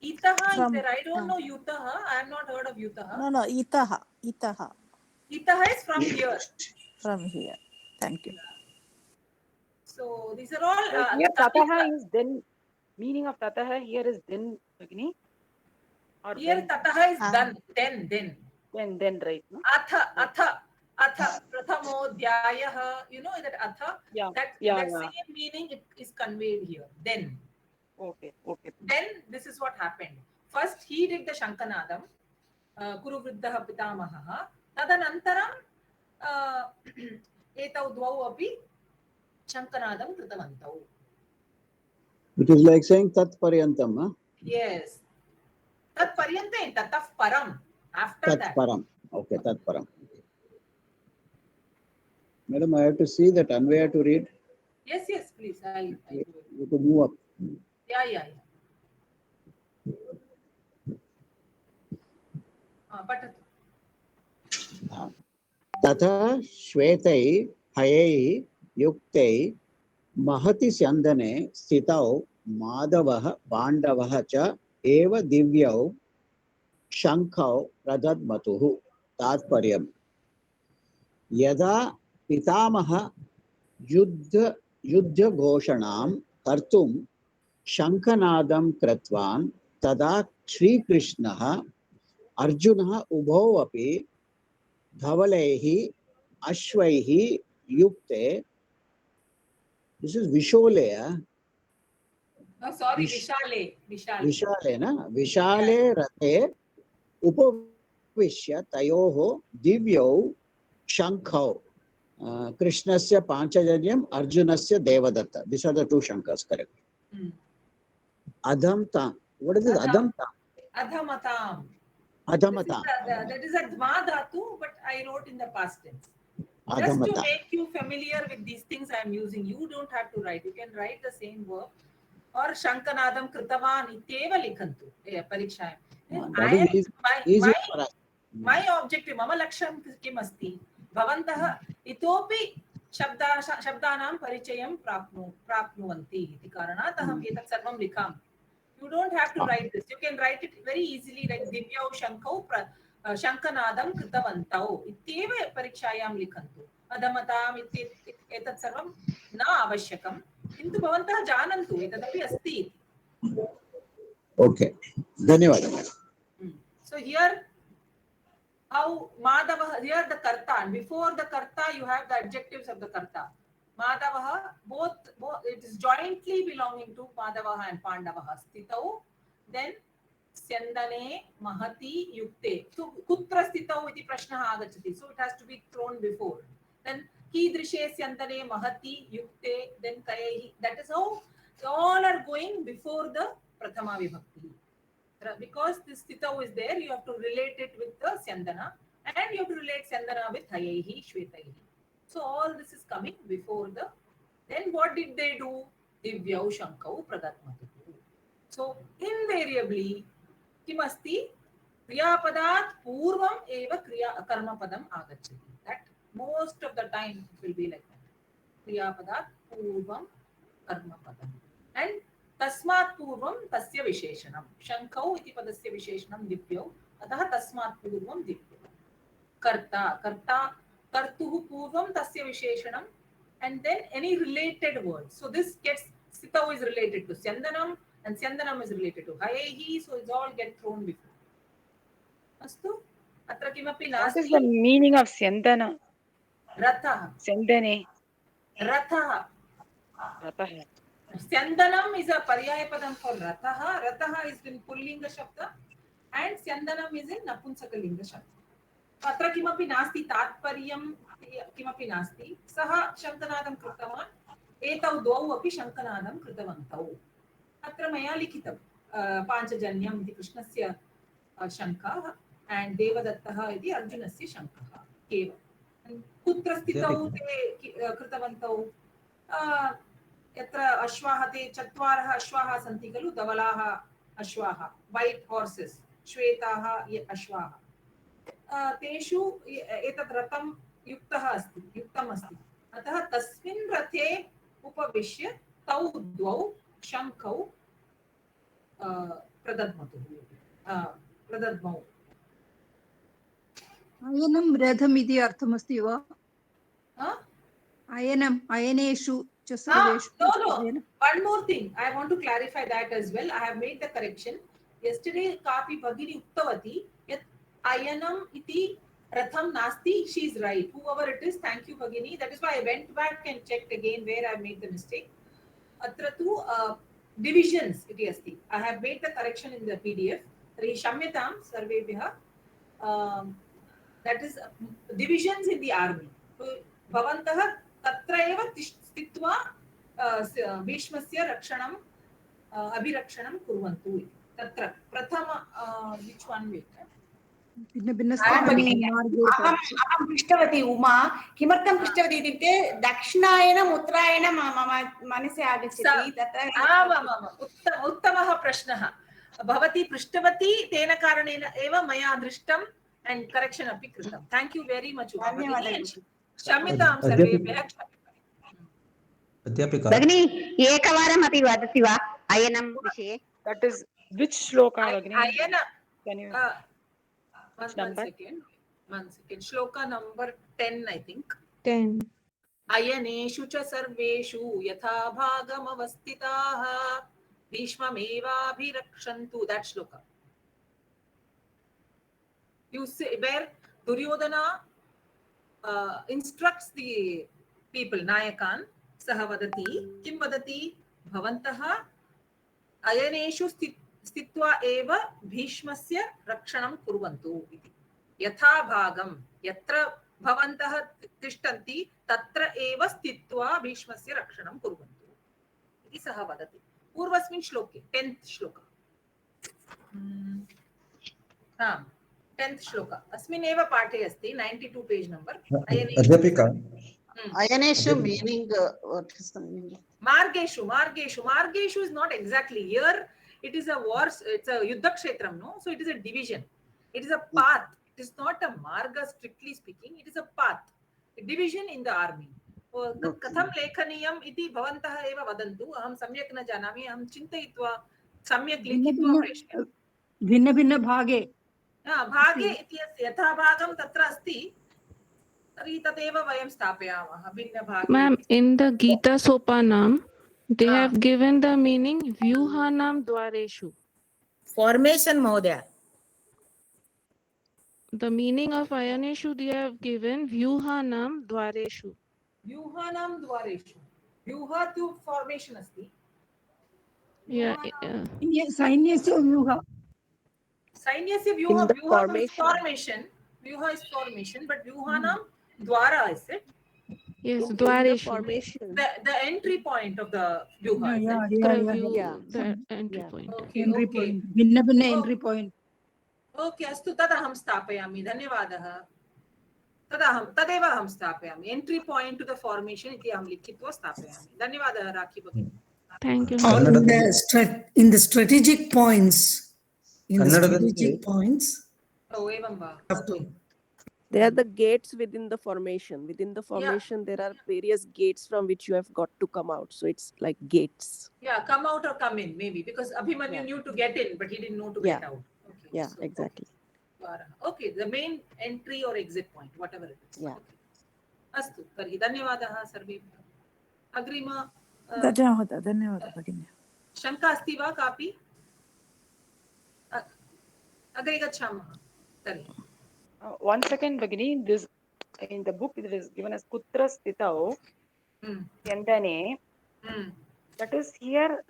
Itaha is there. I don't know Yutaha. I have not heard of Yutaha. No, itaha. Itaha. Itaha is from here. From here. Thank you. So these are all. Here tataha is then. Meaning of tataha here is then, Bhagini? Or here then? tataha is done. Then. Then, right? No? Atha. Prathamo dhyayaha. You know that atha? Yeah. That same meaning it is conveyed here. Then. Okay. Then this is what happened. First he did the Shankanadam. Kuru Vriddha Pitamaha. Tadanantaram etau dvau api Shankanadam Kritavantau. It is like saying tat paryantam, huh? Yes. Tat paryantam, tataf param. After tat that. Param. Okay, tat param. Madam, I have to see that Anvaya to read. Yes, please. I You to move up. Yeah. तथा श्वेतै हयै युक्तै महति स्यन्दने स्थितौ माधवः पाण्डवः च एव दिव्यौ शङ्खौ प्रदद्मतुः. तात्पर्यम् यदा पितामह युद्धघोषणां कर्तुं शङ्खनादं कृतवान् तदा श्रीकृष्णः अर्जुनः उभौ अपि धवलैः अश्वैः युक्ते. This is Vishole. Sorry, Vishale. Vishale, na? Vishale rate उपविश्य तयोः दिव्यौ शङ्खौ. Krishnasya Panchajanyam, Arjunasya Devadatta. These are the two Shankas, correct? Adhamtam. What is it? Adhamtam. Adhamatam. Adhamatam. That is a dma dhatu, but I wrote in the past tense. Just Adhamatam. to make you familiar with these things I am using, you don't have to write. You can write the same verb. Or Shankanadam Kritavan Ityeva Likhantu. Parikshayam. My objective, Mama Laksham Kim Asti. Bhavantah Itopi Shabdanam Parichayam Prapnuvanti. Iti Karanataham Etat Sarvam Likham. You don't have to write this. You can write it very easily like Divyau Shankau Shankanadam Kritavantau. Ityeva Parikshayam Likhantu. Adhamatam Etat Sarvam Na Avashyakam. Kintu Bhavantah Janantu. Etadapi Asti. Okay. Dhanyavad. So here How Madhava, here the karta, and before the karta you have the adjectives of the karta. Madhavaha, both it is jointly belonging to Madhavaha and Pandavaha. Stitau, then Syandane, Mahati, Yukte. So kutra stitau iti prashnaha agachati. So it has to be thrown before. Then Kidrishe, Syandane, Mahati, Yukte, then Kayahi. That is how all are going before the Prathama Vibhakti. Because this stitau is there, you have to relate it with the Syandana, and you have to relate Syandana with Hayahi, Shvetaihi. So all this is coming before the. Then what did they do? Divyau Shankau Pradatmatu. So invariably, Kimasti Kriyapadat Purvam Eva Kriya Karma Padam Agachati. That most of the time it will be like that. Kriyapadat Purvam Karma Padam. And Tasmat Purvam Tasya Visheshanam. Shankau iti padasya Visheshanam Divyau. Ataha Tasmat Purvam Divyau. Karta. Kartuhu Purvam Tasya Visheshanam. And then any related words. So this gets, Sitau is related to Syandanam, and Syandanam is related to Hayehi, so it's all get thrown before. Astu? Atra kimapi nasti. What is the meaning of Syandana? Ratha. Syandane. Ratha. Ratha. Syandanam is a paryaya padam for Ratha. Ratha is in Pullinga Shabda, and Syandanam is in Napunsakalinga Shabda. Atra kimapi nasti tatparyam किमपि नास्ति सः शङ्खनादं कृतवान् एतौ द्वौ अपि शङ्खनादं कृतवन्तौ अत्र मया लिखितं पाञ्चजन्यम् इति कृष्णस्य शङ्खः and देवदत्तः इति अर्जुनस्य शङ्खः केवलं कुत्र स्थितौ ते कृतवन्तौ यत्र अश्वाः ते चत्वारः अश्वाः सन्ति खलु धवलाः अश्वाः white horses श्वेताः अश्वाः तेषु एतत् रथं युक्तः अस्ति युक्तम् अस्ति अतः तस्मिन् रथे उपविश्य तौ द्वौ शङ्खौ प्रदद्मौ अयनं रथम् इति अर्थमस्ति वा अयनम् अयनेषु च सर्वेषु no one more thing I want to clarify that as well I have made the correction yesterday कापि भगिनी उक्तवती यत् अयनम् इति Ratham Nasti, she is right. Whoever it is, thank you, Bhagini. That is why I went back and checked again where I made the mistake. Atratu divisions iti asti. I have made the correction in the PDF. Tari Shamyatam Sarvebhya. That is divisions in the army. Bhavantaha tatra eva stitva Bhishmasya Rakshanam Abhirakshanam Kurvantu. Tatra Prathama which one wait? अहं पृष्टवती उमा किमर्थं पृष्टवती इत्युक्ते दक्षिणायनम् उत्तरायणं मम मनसि आगच्छति तत्र उत्तमः प्रश्नः भवती पृष्टवती तेन कारणेन एव मया दृष्टम् एंड करेक्शन अपि कृतं थैंक यू वेरी मच क्षम्यतां सर्वेभ्यः अध्यापिका भगिनी एकवारम् अपि वदति वा अयनं विषये that is which shloka भगिनी अयन can you One second. Shloka number 10, I think. 10. Ayaneshu cha sarveshu yatha bhagam avastitaha bhishmamevabhirakshantu. That shloka. You say where Duryodhana instructs the people, Nayakan, saha vadati, kim vadati, bhavantaha ayaneshu स्थित्वा एव भीष्मस्य रक्षणं कुर्वन्तु इति यथा भागं यत्र भवन्तः तिष्ठन्ति तत्र एव स्थित्वा भीष्मस्य रक्षणं कुर्वन्तु इति सः वदति पूर्वस्मिन् श्लोके 10th श्लोक 10th श्लोक अस्मिन् एव पाठे अस्ति 92 पेज नंबर अध्यापिका अयनेषु meaning what is the meaning margeshu is not exactly here. It is a war, it's a Yuddha Kshetram, no? So it is a division. It is a path. It is not a marga, strictly speaking. It is a path. A division in the army. Katham lekhaniyam iti bhavantah eva vadantu. Aham samyak na janami. Aham chintayitva samyak likhitva preshya. भिन्न भिन्न भागे भागे iti yatha bhagam tatra asti. Tari tateva vayam stapayamah. Bhinna bhage. Ma'am, in the Gita Sopanam, they have given the meaning Vyuhanam Dwareshu. Formation, Mahodaya. The meaning of Ayaneshu they have given Vyuhanam Dwareshu. Vyuhanam Dwareshu. Vyuha tu formation asti. Yeah. Sainyasya vyuha. Sainyasya In vyuha. the Vyuha is formation. formation. Vyuha is formation, but Vyuhanam Dwara is it? Yes, In the Dwareshu. formation. The entry point of the Vyuha. The entry point. Okay, Entry okay. point. Bhinna bhinna entry point. Okay अस्तु तदहं स्थापयामि धन्यवादः तदेव अहं स्थापयामि entry point to the formation इति अहं लिखित्वा स्थापयामि धन्यवादः राखी भगिनी Thank you. Or in the strategic points. In the strategic points. ओ एवं वा Have to. They are the gates within the formation. Within the formation, there are various gates from which you have got to come out. So it's like gates. Yeah, come out or come in maybe because Abhimanyu knew to get in but he didn't know to get out. Okay. Yeah, exactly. Okay, the main entry or exit point, whatever it is. Yeah. अस्तु तर्हि धन्यवादः सर्वेभ्यः अग्रिम धन्यवादः भगिनी शङ्का अस्ति वा कापि अग्रे गच्छामः तर्हि One second, Bhagini. This in the book it is given as Kutra Stitau Yandane. That is here.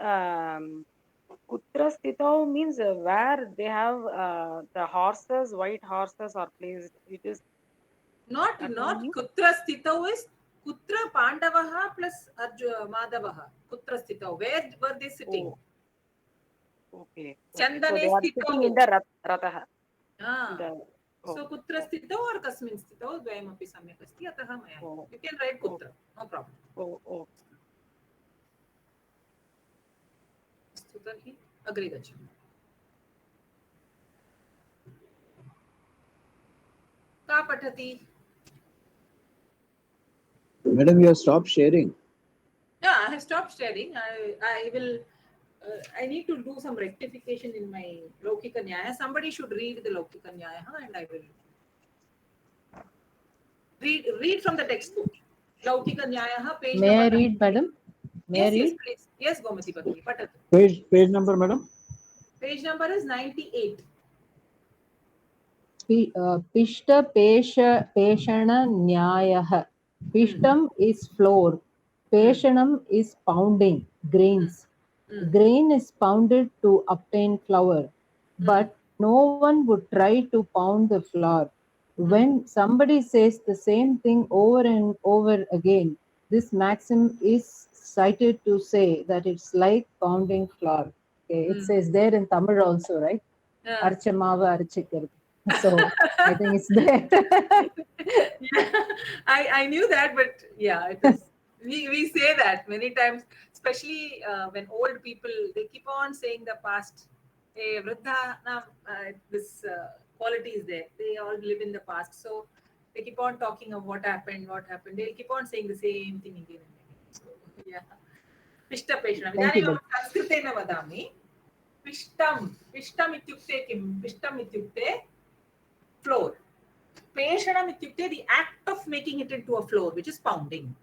Kutra Stitau means where they have the horses, white horses are placed. It is not Kutra Stitau is Kutra Pandavaha plus Madavaha. Kutra Stitau. Where were they sitting? Okay. Chandane So they are sitting in the Rataha. So Kutra Stitau or Kasmin Stitau Dvayamapi Samyak Asti Atah Maya. You can write Kutra. No problem. अस्तु तर्हि अग्रे गच्छामः का पठति Madam, you have stopped sharing. Yeah, I have stopped sharing. I will I need to do some rectification in my Laukika Nyaya. Somebody should read the Laukika Nyaya and I will read from the textbook. Laukika Nyaya page May I number read, madam? May I read? Yes, please. Yes, Gomati Bhagini. Patatu. Page number, madam? Page number is 98. Pishta Peshana Nyayah. Pishtam is floor. Peshanam is pounding, grains. Grain is pounded to obtain flour. But no one would try to pound the flour. When somebody says the same thing over and over again, this maxim is cited to say that it's like pounding flour. Okay, it says there in Tamil also, right? Archamava archikar. So I think it's there. Yeah, I knew that, but yeah, it is. We say that many times, especially when old people they keep on saying the past. Hey, Vruddha, this quality is there. They all live in the past, so they keep on talking of what happened. They'll keep on saying the same thing again and again. So, yeah. Pishta Peshanam. Idanim Sanskritena vadami. Pishtam ityukte kim? Pishtam ityukte floor. Peshanam ityukte the act of making it into a floor, which is pounding.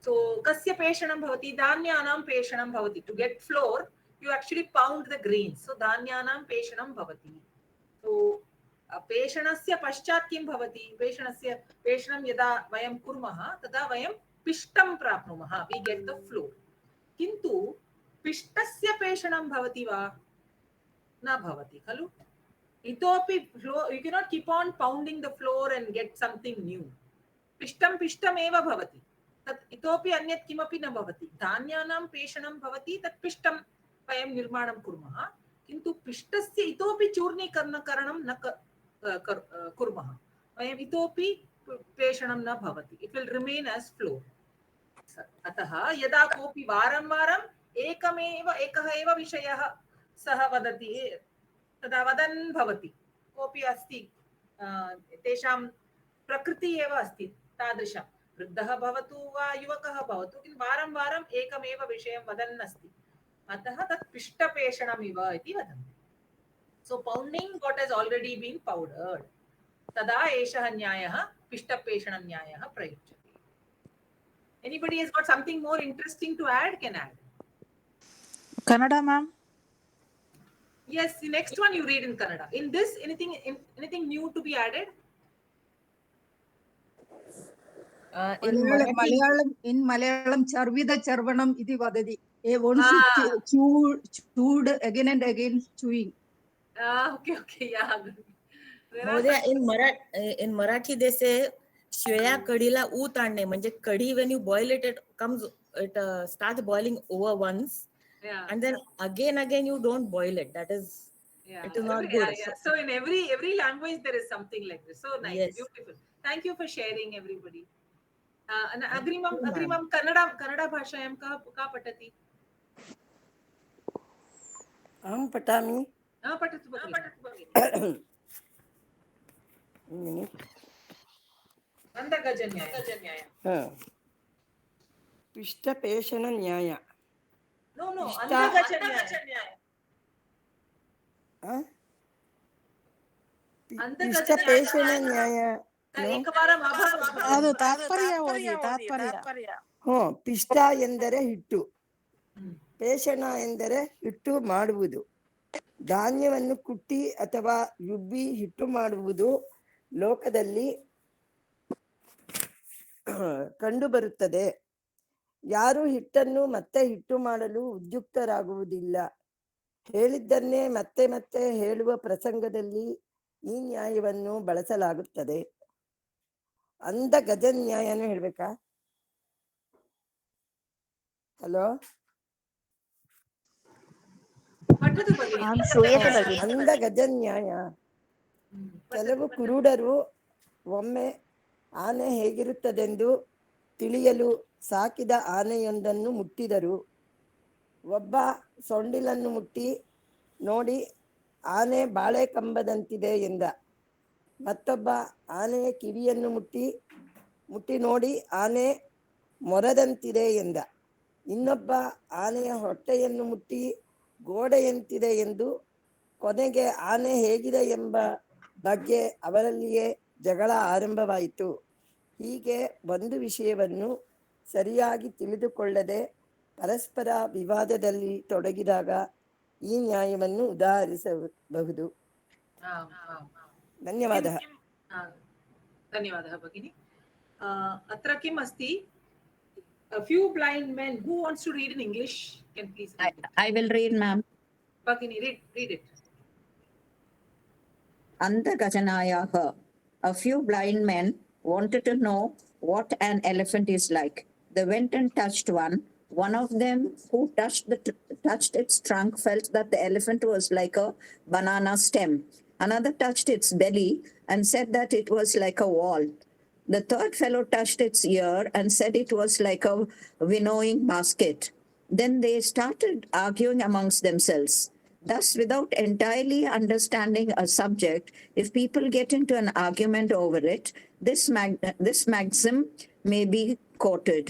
So, kasya peshanam bhavati? Dhanyanam peshanam bhavati. To get flour, you actually pound the grains. So, dhanyanam peshanam bhavati. So, peshanasya paschat kim bhavati? Peshanam yada vayam kurmaha, tada vayam pishtam prapnumaha. We get the flour. Kintu pishtasya peshanam bhavati va? Na bhavati, khalu? Itopi floor, you cannot keep on pounding the floor and get something new. Pishtam eva bhavati. Tat itopi anyat kimapi na bhavati. Dhanyanam peshanam bhavati tat pishtam vayam nirmanam kurmaha. Kintu pishtasya itopi churnikaranam na kurmaha. Vayam itopi peshanam na bhavati. It will remain as floor. Ataha yada kopi varam ekah eva vishayah सः वदति तदा वदन् भवति कोऽपि अस्ति तेषां प्रकृति एव अस्ति तादृशं वृद्धः भवतु वा युवकः भवतु किन्तु वारं वारम् एकमेव विषयं वदन् अस्ति अतः तत् पिष्टपेषणम् इव इति वदन्ति so pounding what has already been powdered तदा एषः न्यायः पिष्टपेषण न्यायः प्रयुज्यते anybody has got something more interesting to add can add Kannada ma'am. Yes, the next one you read in Kannada. In this, anything new to be added? In Malayalam charvida charvanam iti vadati. Once chewed again and again chewing. Okay, yeah. In Marathi they say श्वेया कडीला ऊत आणणे म्हणजे कढी when you boil it, it starts boiling over once, and then again you don't boil it. That is, it is not good. So in every language there is something like this. So nice, Yes. beautiful. Thank you for sharing, everybody. Agrimam Kannada भाषायां का पठति? अहं पठामि. पठतु भगिनि. अन्धगजन्याय. पिष्टपेषणन्याय. No, अन्धगजन्याय. पिष्टपेषणन्याय. ಅದು ತಾತ್ಪರ್ಯ ಓದಿ ತಾತ್ಪರ್ಯ. ಪಿಷ್ಟ ಎಂದರೆ ಹಿಟ್ಟು, ಪೇಷಣ ಎಂದರೆ ಹಿಟ್ಟು ಮಾಡುವುದು. ಧಾನ್ಯವನ್ನು ಕುಟ್ಟಿ ಅಥವಾ ರುಬ್ಬಿ ಹಿಟ್ಟು ಮಾಡುವುದು ಲೋಕದಲ್ಲಿ ಕಂಡುಬರುತ್ತದೆ. ಯಾರು ಹಿಟ್ಟನ್ನು ಮತ್ತೆ ಹಿಟ್ಟು ಮಾಡಲು ಉದ್ಯುಕ್ತರಾಗುವುದಿಲ್ಲ. ಹೇಳಿದ್ದನ್ನೇ ಮತ್ತೆ ಮತ್ತೆ ಹೇಳುವ ಪ್ರಸಂಗದಲ್ಲಿ ಈ ನ್ಯಾಯವನ್ನು ಬಳಸಲಾಗುತ್ತದೆ. ಅಂಧ ಗಜ ನ್ಯಾಯನೂ ಹೇಳ್ಬೇಕಾ? ಹಲೋ, ಅಂಧ ಗಜ ನ್ಯಾಯ. ಕೆಲವು ಕುರುಡರು ಒಮ್ಮೆ ಆನೆ ಹೇಗಿರುತ್ತದೆಂದು ತಿಳಿಯಲು ಸಾಕಿದ ಆನೆಯೊಂದನ್ನು ಮುಟ್ಟಿದರು. ಒಬ್ಬ ಸೊಂಡಿಲನ್ನು ಮುಟ್ಟಿ ನೋಡಿ ಆನೆ ಬಾಳೆಕಂಬದಂತಿದೆ ಎಂದ. ಮತ್ತೊಬ್ಬ ಆನೆಯ ಕಿವಿಯನ್ನು ಮುಟ್ಟಿ ನೋಡಿ ಆನೆ ಮೊರದಂತಿದೆ ಎಂದ. ಇನ್ನೊಬ್ಬ ಆನೆಯ ಹೊಟ್ಟೆಯನ್ನು ಮುಟ್ಟಿ ಗೋಡೆಯಂತಿದೆ ಎಂದು. ಕೊನೆಗೆ ಆನೆ ಹೇಗಿದೆ ಎಂಬ ಬಗ್ಗೆ ಅವರಲ್ಲಿಯೇ ಜಗಳ ಆರಂಭವಾಯಿತು. ಹೀಗೆ ಒಂದು ವಿಷಯವನ್ನು ಸರಿಯಾಗಿ ತಿಳಿದುಕೊಳ್ಳದೆ ಪರಸ್ಪರ ವಿವಾದದಲ್ಲಿ ತೊಡಗಿದಾಗ ಈ ನ್ಯಾಯವನ್ನು ಉದಾಹರಿಸಬಹುದು. ಧನ್ಯವಾದः. धन्यवादः भगिनी. अत्र किम् अस्ति? A few blind men. Who wants to read in English? Can please read it. I will read, ma'am. Bhagini, read it. Andhagajanayaha. A few blind men wanted to know what an elephant is like. They went and touched one. One of them who touched its trunk felt that the elephant was like a banana stem. Another touched its belly and said that it was like a wall. The third fellow touched its ear and said it was like a winnowing basket. Then they started arguing amongst themselves. Thus, without entirely understanding a subject, if people get into an argument over it, this maxim may be quoted.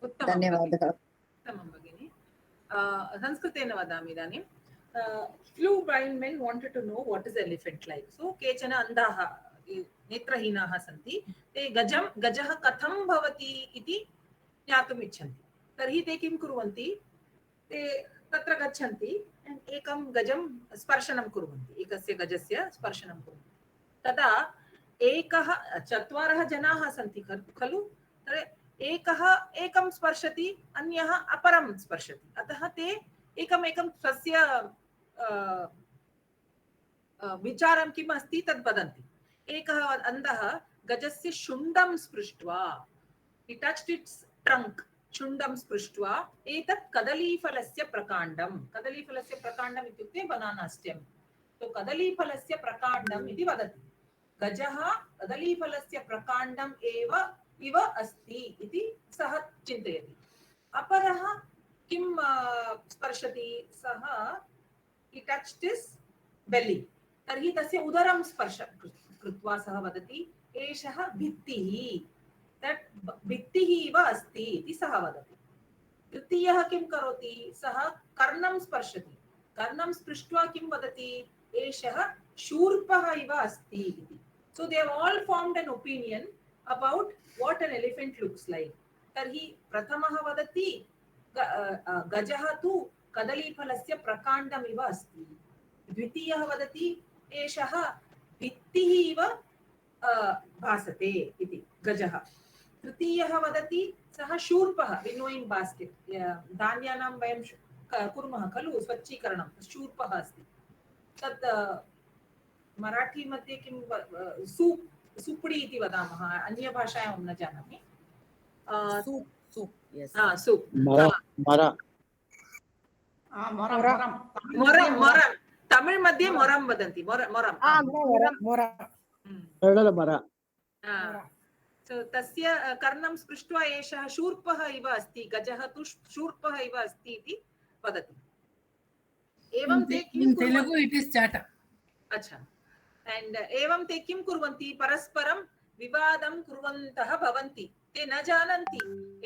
धन्यवादः. उत्तमं भगिनि. संस्कृतेन वदामि इदानीं. Few blind men wanted to know what is elephant like. So केचन अन्धाः नेत्रहीनाः सन्ति. ते गजः कथं भवति इति ज्ञातुम् इच्छन्ति. तर्हि ते किं कुर्वन्ति? ते तत्र गच्छन्ति, एकं गजं स्पर्शनं कुर्वन्ति. एकस्य गजस्य स्पर्शनं कुर्वन्ति. तदा चत्वारः जनाः सन्ति खलु. एकं स्पर्शति, अन्यः अपरं स्पर्शति. अतः ते एकं स्वस्य विचारं किम् अस्ति तद् वदन्ति. एकः अन्धः गजस्य शुण्डं स्पृष्ट्वा, he touched its trunk, शुण्डं स्पृष्ट्वा, एतत् कदलीफलस्य प्रकाण्डम्. कदलीफलस्य प्रकाण्डम् इत्युक्ते बनाना स्टेम्. तो कदलीफलस्य प्रकाण्डम् इति वदति. गजः कदलीफलस्य प्रकाण्डम् इव अस्ति इति सः चिन्तयति. अपरः किं स्पर्शति? सः he touched his belly. तर्हि तस्य उदरं स्पर्श कृत्वा सः वदति एषः भित्तिः, तत् भित्तिः इव अस्ति इति सः वदति. तृतीयः किं करोति? सः कर्णं स्पर्शति. कर्णं स्पृष्ट्वा किं वदति? एषः शूर्पः इव अस्ति इति. So they have all formed an opinion about what an elephant looks like. तर्हि प्रथमः वदति गजः तु कदलीफलस्य प्रकाण्डम् इव अस्ति. द्वितीयः वदति एषः भित्तिः इव भासते इति गजः. तृतीयः वदति सः शूर्पः विनोयिङ्ग् बास्केट् धान्यानां वयं कुर्मः खलु स्वच्छीकरणं शूर्पः अस्ति तत् मराठी मध्ये किं सुप्डी इति वदामः अन्यभाषायां न जानामि सूप् तमिळ् मध्ये मोरं वदन्ति तस्य कर्णं स्पृष्ट्वा एषः शूर्पः इव अस्ति गजः तु शूर्पः इव अस्ति इति वदति एवं ते किं कुर्वन्ति अच्छा and एवं ते किं कुर्वन्ति परस्परं विवादं कुर्वन्तः भवन्ति ते न जानन्ति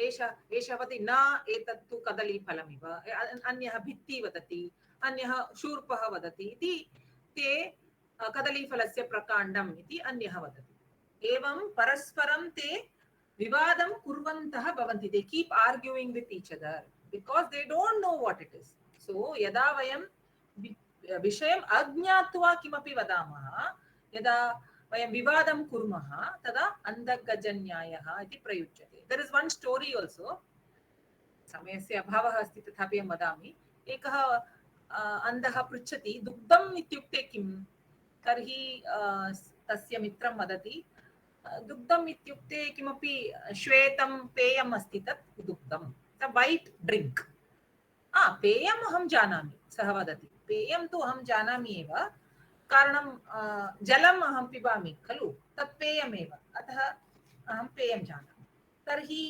एषः वदति न एतत्तु कदलीफलमिव अन्यः भित्ति वदति अन्यः शूर्पः वदति इति ते कदलीफलस्य प्रकाण्डम् इति अन्यः वदति एवं परस्परं ते विवादं कुर्वन्तः भवन्ति they keep arguing with each other because they don't know what it is so यदा वयं विषयम् अज्ञात्वा किमपि वदामः यदा वयं विवादं कुर्मः तदा अन्धगजन्यायः इति प्रयुज्यते there is one story also समयस्य अभावः अस्ति तथापि अहं वदामि एकः अन्धः पृच्छति दुग्धम् इत्युक्ते किं तर्हि तस्य मित्रं वदति दुग्धम् इत्युक्ते किमपि श्वेतं पेयम् अस्ति तत् दुग्धं वैट् ड्रिङ्क् पेयम् अहं जानामि सः वदति पेयं तु अहं जानामि एव कारणं जलम् अहं पिबामि खलु तत् पेयमेव अतः अहं पेयं जानामि तर्हि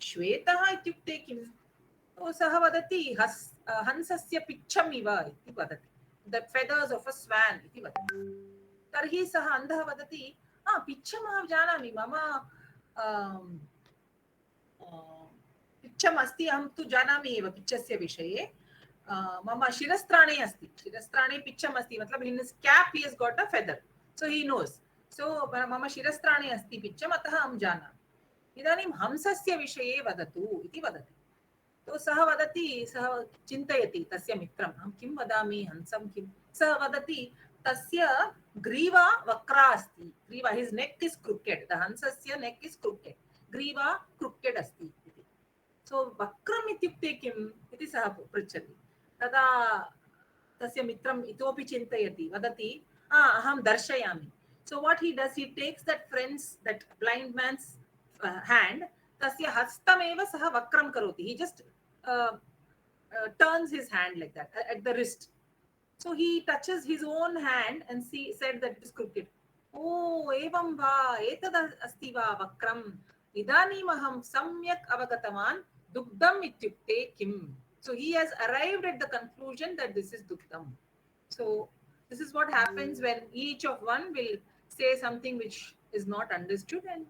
श्वेतः इत्युक्ते किं सः वदति हंसस्य पिच्छम् इव इति वदति the feathers of a swan इति वदति तर्हि सः अन्धः वदति पिच्छम् अहं जानामि मम पिच्छम् अस्ति अहं तु जानामि एव पिच्छस्य विषये मम शिरस्त्राणे अस्ति शिरस्त्राणे पिच्छम् अस्ति मतलब in his cap he has got a feather so he knows so मम शिरस्त्राणे अस्ति पिच्छम् अतः अहं जानामि इदानीं हंसस्य विषये वदतु इति वदति तो सः वदति सः चिन्तयति तस्य मित्रम् अहं किं वदामि हंसं किं सः वदति तस्य ग्रीवा वक्रा अस्ति ग्रीवा his neck is crooked the हंसस्य neck is crooked ग्रीवा crooked अस्ति इति so वक्रम् इत्युक्ते किम् इति सः पृच्छति तदा तस्य मित्रम् इतोपि चिन्तयति वदति अहं दर्शयामि so what he does he takes that blind man's hand tasya hastameva saha vakram karoti he just turns his hand like that at the wrist so he touches his own hand and said that it is crooked oh evam va etad asti va vakram idanim aham samyak avagatavan dugdam ityukte kim so he has arrived at the conclusion that this is dugdam so this is what happens when each of one will say something which is not understood and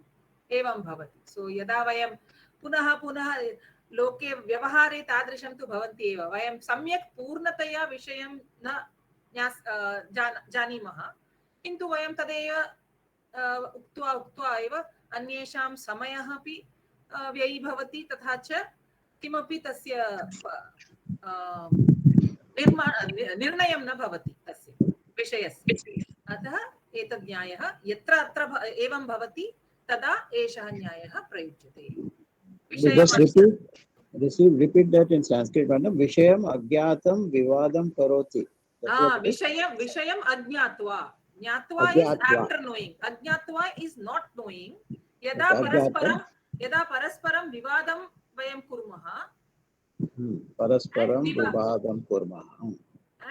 evam bhavati so yada vayam पुनः पुनः लोके व्यवहारे तादृशं तु भवन्ति एव वयं सम्यक् पूर्णतया विषयं न जानीमः किन्तु वयं तदेव उक्त्वा एव अन्येषां समयः अपि व्ययीभवति तथा च किमपि तस्य निर्णयं न भवति तस्य विषयस्य अतः एतद् न्यायः यत्र अत्र एवं भवति तदा एषः न्यायः प्रयुज्यते Just repeat that in Sanskrit. Vishayam agyatam vivadam karoti. Vishayam ajnatva. Jnatva is after knowing. Ajnatva is not knowing. Yada parasparam vivadam vayam kurmaha. Parasparam vivadam kurmaha.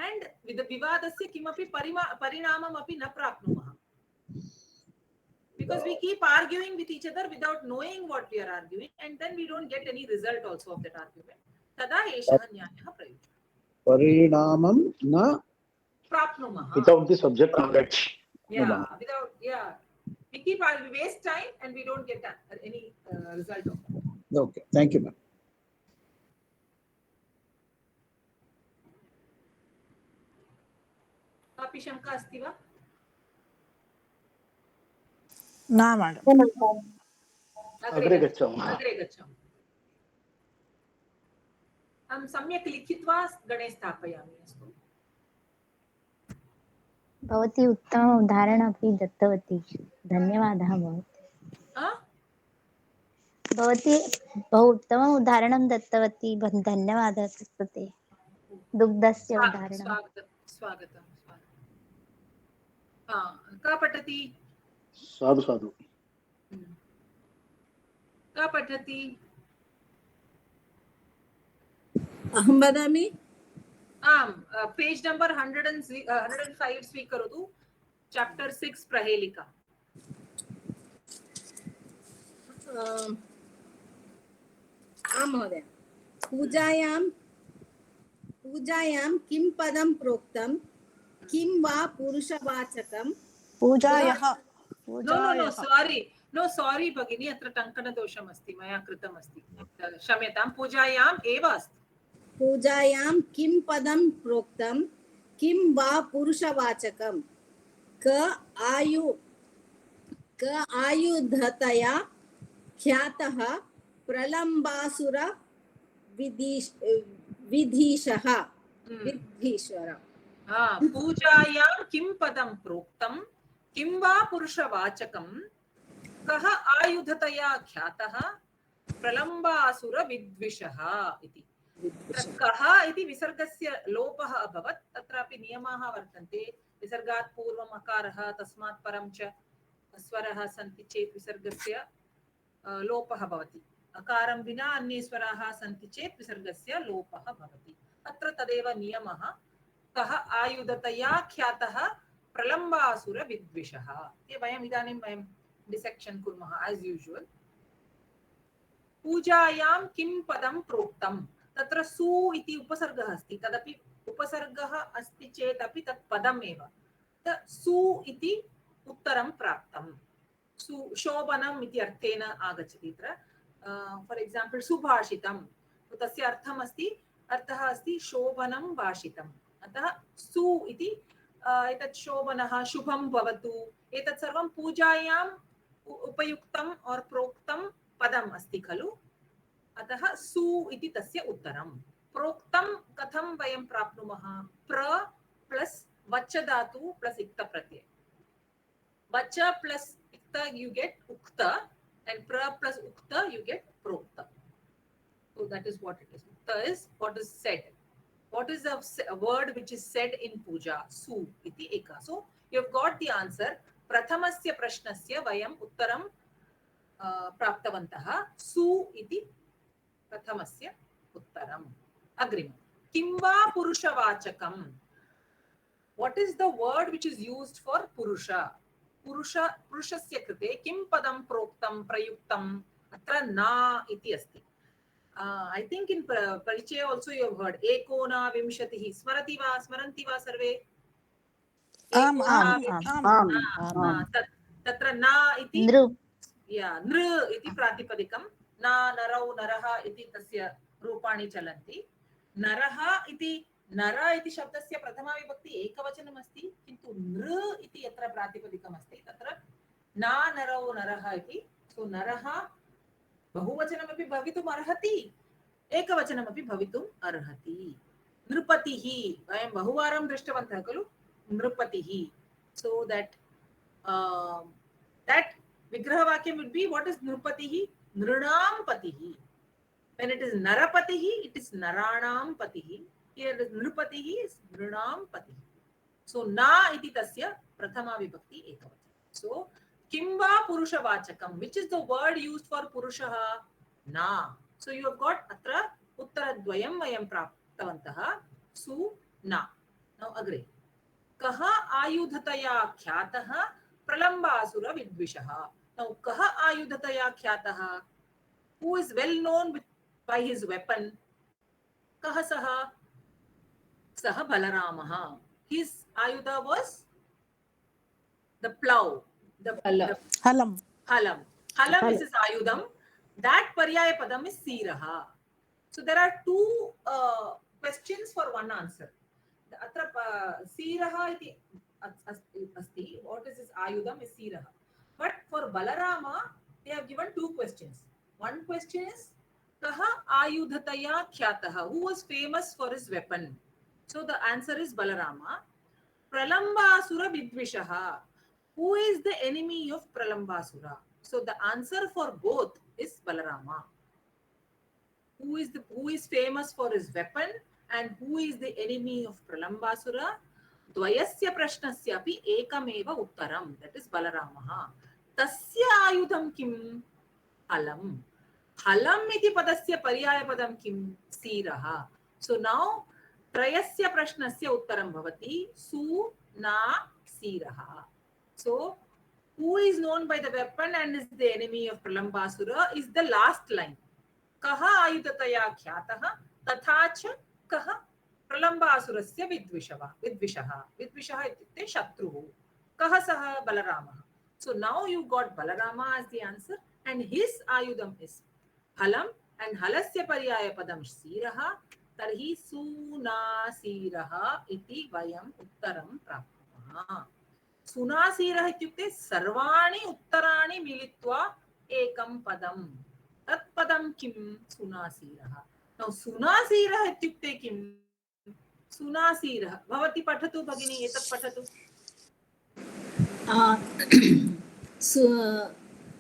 And with the vivadasya kimapi parinamam api na prapnumaha. Because we keep arguing with each other without knowing what we are arguing and then we don't get any result also of that argument. Tada eshah nyayah prayuja. Parinamam na prapnumaha. Without the subject knowledge. Yeah, we waste time and we don't get any result of that. Okay, thank you, ma'am. Kapi shanka asti va? न madam अग्रे गच्छामः अहं सम्यक् लिखित्वा गणे स्थापयामि अस्तु भवती उत्तम उदाहरणम् अपि दत्तवती धन्यवादः भवती भवती बहु उत्तमम् उदाहरणं दत्तवती धन्यवादः तत्कृते दुग्धस्य उदाहरणं स्वागतं स्वागतं का पठति साधु साधु का पठति अहं वदामि आम् पेज नंबर 105 स्वीकरोतु चैप्टर 6 प्रहेलिका आं महोदय पूजायां किं पदं प्रोक्तं किं वा पुरुषवाचकं पूजायाः नो सॉरी भगिनी अत्र टङ्कनदोषम् अस्ति मया कृतम् अस्ति क्षम्यतां पूजायाम् एव अस्ति पूजायां किं पदं प्रोक्तं किं वा पुरुषवाचकं क आयुधतया ख्यातः प्रलम्बासुर विधीशः पूजायां किं पदं प्रोक्तं किं वा पुरुषवाचकं कः आयुधतया ख्यातः प्रलम्बासुर विद्विषः इति कः इति विसर्गस्य लोपः अभवत् तत्रापि नियमाः वर्तन्ते विसर्गात् पूर्वम् अकारः तस्मात् परं च स्वरः सन्ति चेत् विसर्गस्य लोपः भवति अकारं विना अन्ये स्वराः सन्ति चेत् विसर्गस्य लोपः भवति अत्र तदेव नियमः कः आयुधतया ख्यातः प्रलम्बासुर विद्विषः वयम् इदानीं वयं डिसेक्शन् कुर्मः एस् यूजुवल् पूजायां किं पदं प्रोक्तं तत्र सु इति उपसर्गः अस्ति तदपि उपसर्गः अस्ति चेत् अपि तत् पदमेव सु इति उत्तरं प्राप्तं शोभनम् इति अर्थेन आगच्छति अत्र फॉर एग्जांपल सुभाषितं तस्य अर्थः अस्ति शोभनं भाषितम् अतः सु इति एतत् शोभनः शुभं भवतु एतत् सर्वं पूजायाम् उपयुक्तम् और प्रोक्तं पदम् अस्ति खलु अतः सु इति तस्य उत्तरं प्रोक्तं कथं वयं प्राप्नुमः प्र प्लस वच धातु प्लस इक्त प्रत्यय वच plus इक्त you get ukta and pra plus ukta you get prokta so that is what it is ukta is what is said what is a word which is said in puja su iti eka so you have got the answer prathamasya prashnasya vayam uttaram प्राप्तवन्तः सु इति प्रथमस्य उत्तरम् अग्रिमं किं वा पुरुषवाचकं what is the word which is used for purusha पुरुषस्य कृते किं पदं प्रोक्तं प्रयुक्तम् अत्र ना इति अस्ति I think in परिचय also you have heard एकोनविंशतिः स्मरन्ति वा सर्वे तत्र ना इति नृ इति प्रातिपदिकं न नरौ नरः इति तस्य रूपाणि चलन्ति नरः इति नर इति शब्दस्य प्रथमा विभक्ति एकवचनम् अस्ति किन्तु नृ इति यत्र प्रातिपदिकम् अस्ति तत्र न नरौ नरः इति सो नरः बहुवचनमपि भवितुम् अर्हति एकवचनमपि भवितुम् अर्हति नृपतिः वयं बहुवारं दृष्टवन्तः खलु नृपतिः सो that विग्रहवाक्यं would be what is नृपतिः नृणां पतिः when it is narapatihi it is naranam patihi here is nrupatihi is nrinam patihi so na iti tasya prathama vibhakti ekavachana so kim va purushavachakam which is the word used for purushah na so you have got atra uttaradvayam vayam praptavantah su na now agre kaha ayudhataya khyatah pralambasura vidvishah now kaha ayudhataya khyatah who is well known with by his weapon kah sah balaramaha his ayudha was the plow the halam is his ayudham that paryaya padam is siraha so there are two questions for one answer atra siraha iti asti what is his ayudham is siraha but for balarama they have given two questions one question is kaha ayudhataya khyatah who was famous for his weapon so the answer is balarama pralambasura vidvishah who is the enemy of pralambasura so the answer for both is Balarama. Who is famous for his weapon and who is the enemy of Pralambasura? Dvayasya prashnasya api ekameva uttaram. That is Balaramaha. Tasya ayudham kim? Halam. Halam iti padasya paryaya padam kim? Siraha. So now trayasya prashnasya uttaram bhavati su na siraha. So who is known by the weapon and is the enemy of Pralambasura is the last line. Kaha ayudataya khyataha tatha cha kaha Pralambasuraस्य vidvishaha. Vidvishaha ityukte shatruhu. Kaha saha Balarama. So now you got Balarama as the answer and his ayudam is halam and halasya paryaya padam siraha. Tarhi sunasiraha iti vayam uttaram prapmah. Sunasirah ityukte sarvani uttarani militva ekam padam. Tat padam kim? Sunasirah. Now sunasirah ityukte kim? Sunasirah. Bhavati patatu bhagini etat patatu.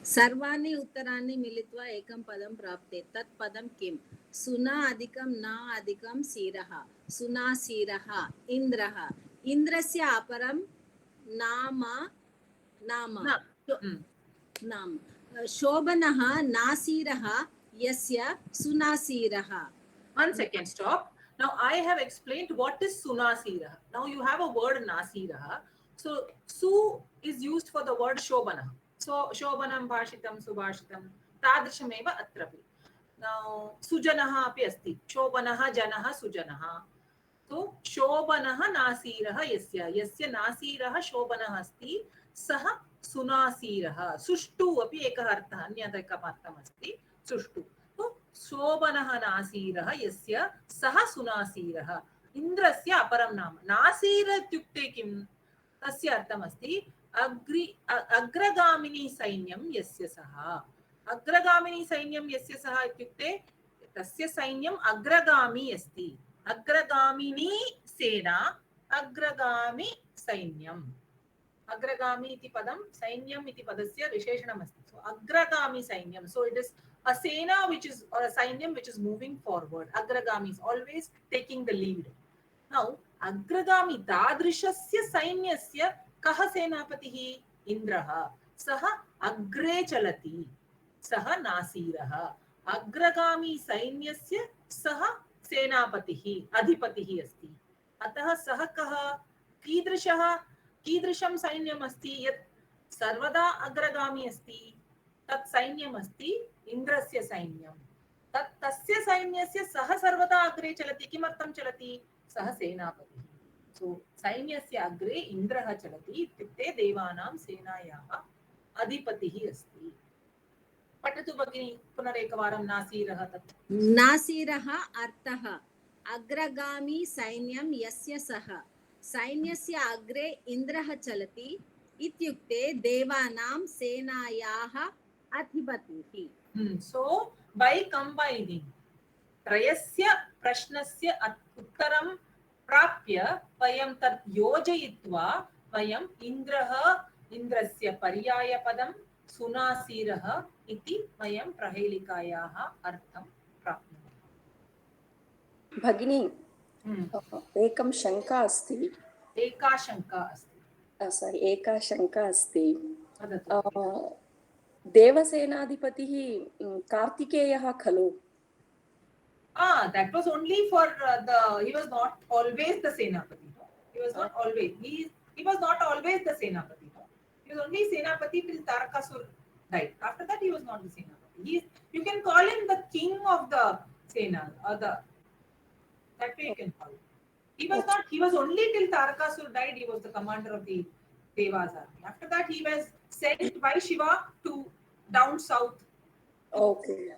सर्वाणि उत्तराणि मिलित्वा एकं पदं प्राप्ते तत् पदं किं? सुना अधिकं न अधिकं सीरः. सुनासीरः. इन्द्रः. इन्द्रस्य अपरं नाम नाम शोभनः नासीरः यस्य सुनासीरः. One second, stop. Now I have explained what is sunasirah. Now you have a word nasirah. So su is used for the word shobana. So shobhanam bhashitam subhashitam tadrishameva atrapi. Now sujanaha api asti. Shobanaha janaha sujanaha. So shobanaha nasirah yasya nasirah shobanaha asti saha sunasirah. Sushtu api ekah arthah anyatha ekam artham asti. Sushtu. So shobanaha nasirah yasya saha sunasirah. Indrasya aparam nama. Nasira ityukte kim? Tasya artham asti agragamini sainyam yasya saha. Agragamini sainyam yasya saha ityukte tasya sainyam agragami asti. Agragamini sena agragami sainyam. Agragami iti padam sainyam iti padasya visheshanam asti. So agragami sainyam. So it is a sena which is or a sainyam which is moving forward. Agragami is always taking the lead. Now agragami dadrishasya sainyasya kaha senapatihi? Indraha. Saha agre chalati. Saha nasiraha. Agragami sainyasya saha senapatihi adhipatihi asti. Ataha saha kaha कीदृशं सैन्यम् अस्ति यत् सर्वदा अग्रगामी अस्ति तत् सैन्यम् अस्ति इन्द्रस्य सैन्यं. तस्य सैन्यस्य सः सर्वदा अग्रे चलति. किमर्थं चलति? सः सेनापतिः. सो सैन्यस्य अग्रे इन्द्रः चलति इत्युक्ते देवानां सेनायाः अधिपतिः अस्ति. पठतु भगिनी पुनरेकवारं नासीरः. तत् नासीरः अर्थः अग्रगामी सैन्यं यस्य सः सैन्यस्य अग्रे इन्द्रः चलति इत्युक्ते देवानां सेनायाः अधिपतिः. So by combining त्रयस्य प्रश्नस्य उत्तरं प्राप्य वयं तत् योजयित्वा वयं इन्द्रस्य पर्यायपदं सुनासीरः इति वयं प्रहेलिकायाः अर्थं प्राप्नुमः. भगिनी एकं शङ्का अस्ति. एका शङ्का अस्ति. देवसेनाधिपतिः कार्तिकेयः खलु? That was only for he was not always the senapati. He was not always. He was not always the senapati. He was only senapati till Tarakasur died. After that, he was not the senapati. You can call him the king of the sena or the. That way you can call him. He was not. He was only till Tarakasur died. He was the commander of the Devas army. After that, he was sent by Shiva to down south. Okay.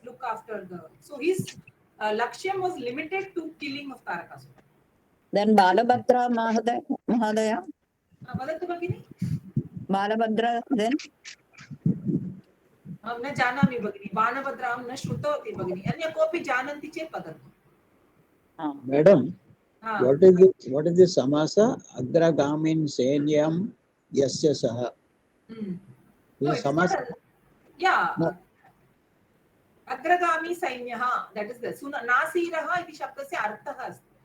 Look after the. So his Lakshyam was limited to killing of Tarakasur. Then Balabhadra Mahadaya. Vadatu Bhagini? Balabhadra then? न जानामि भगिनी. बाणभद्रां न श्रुतवती भगिनी. अन्य कोऽपि जानन्ति चेत् वदतु. Madam, what is the samasa? Agragamin senyam yasya saha. No, Samasa. yeah. No. अग्रगामी सैन्यः, that is the नासीरः इति शब्दस्य अर्थः अस्ति.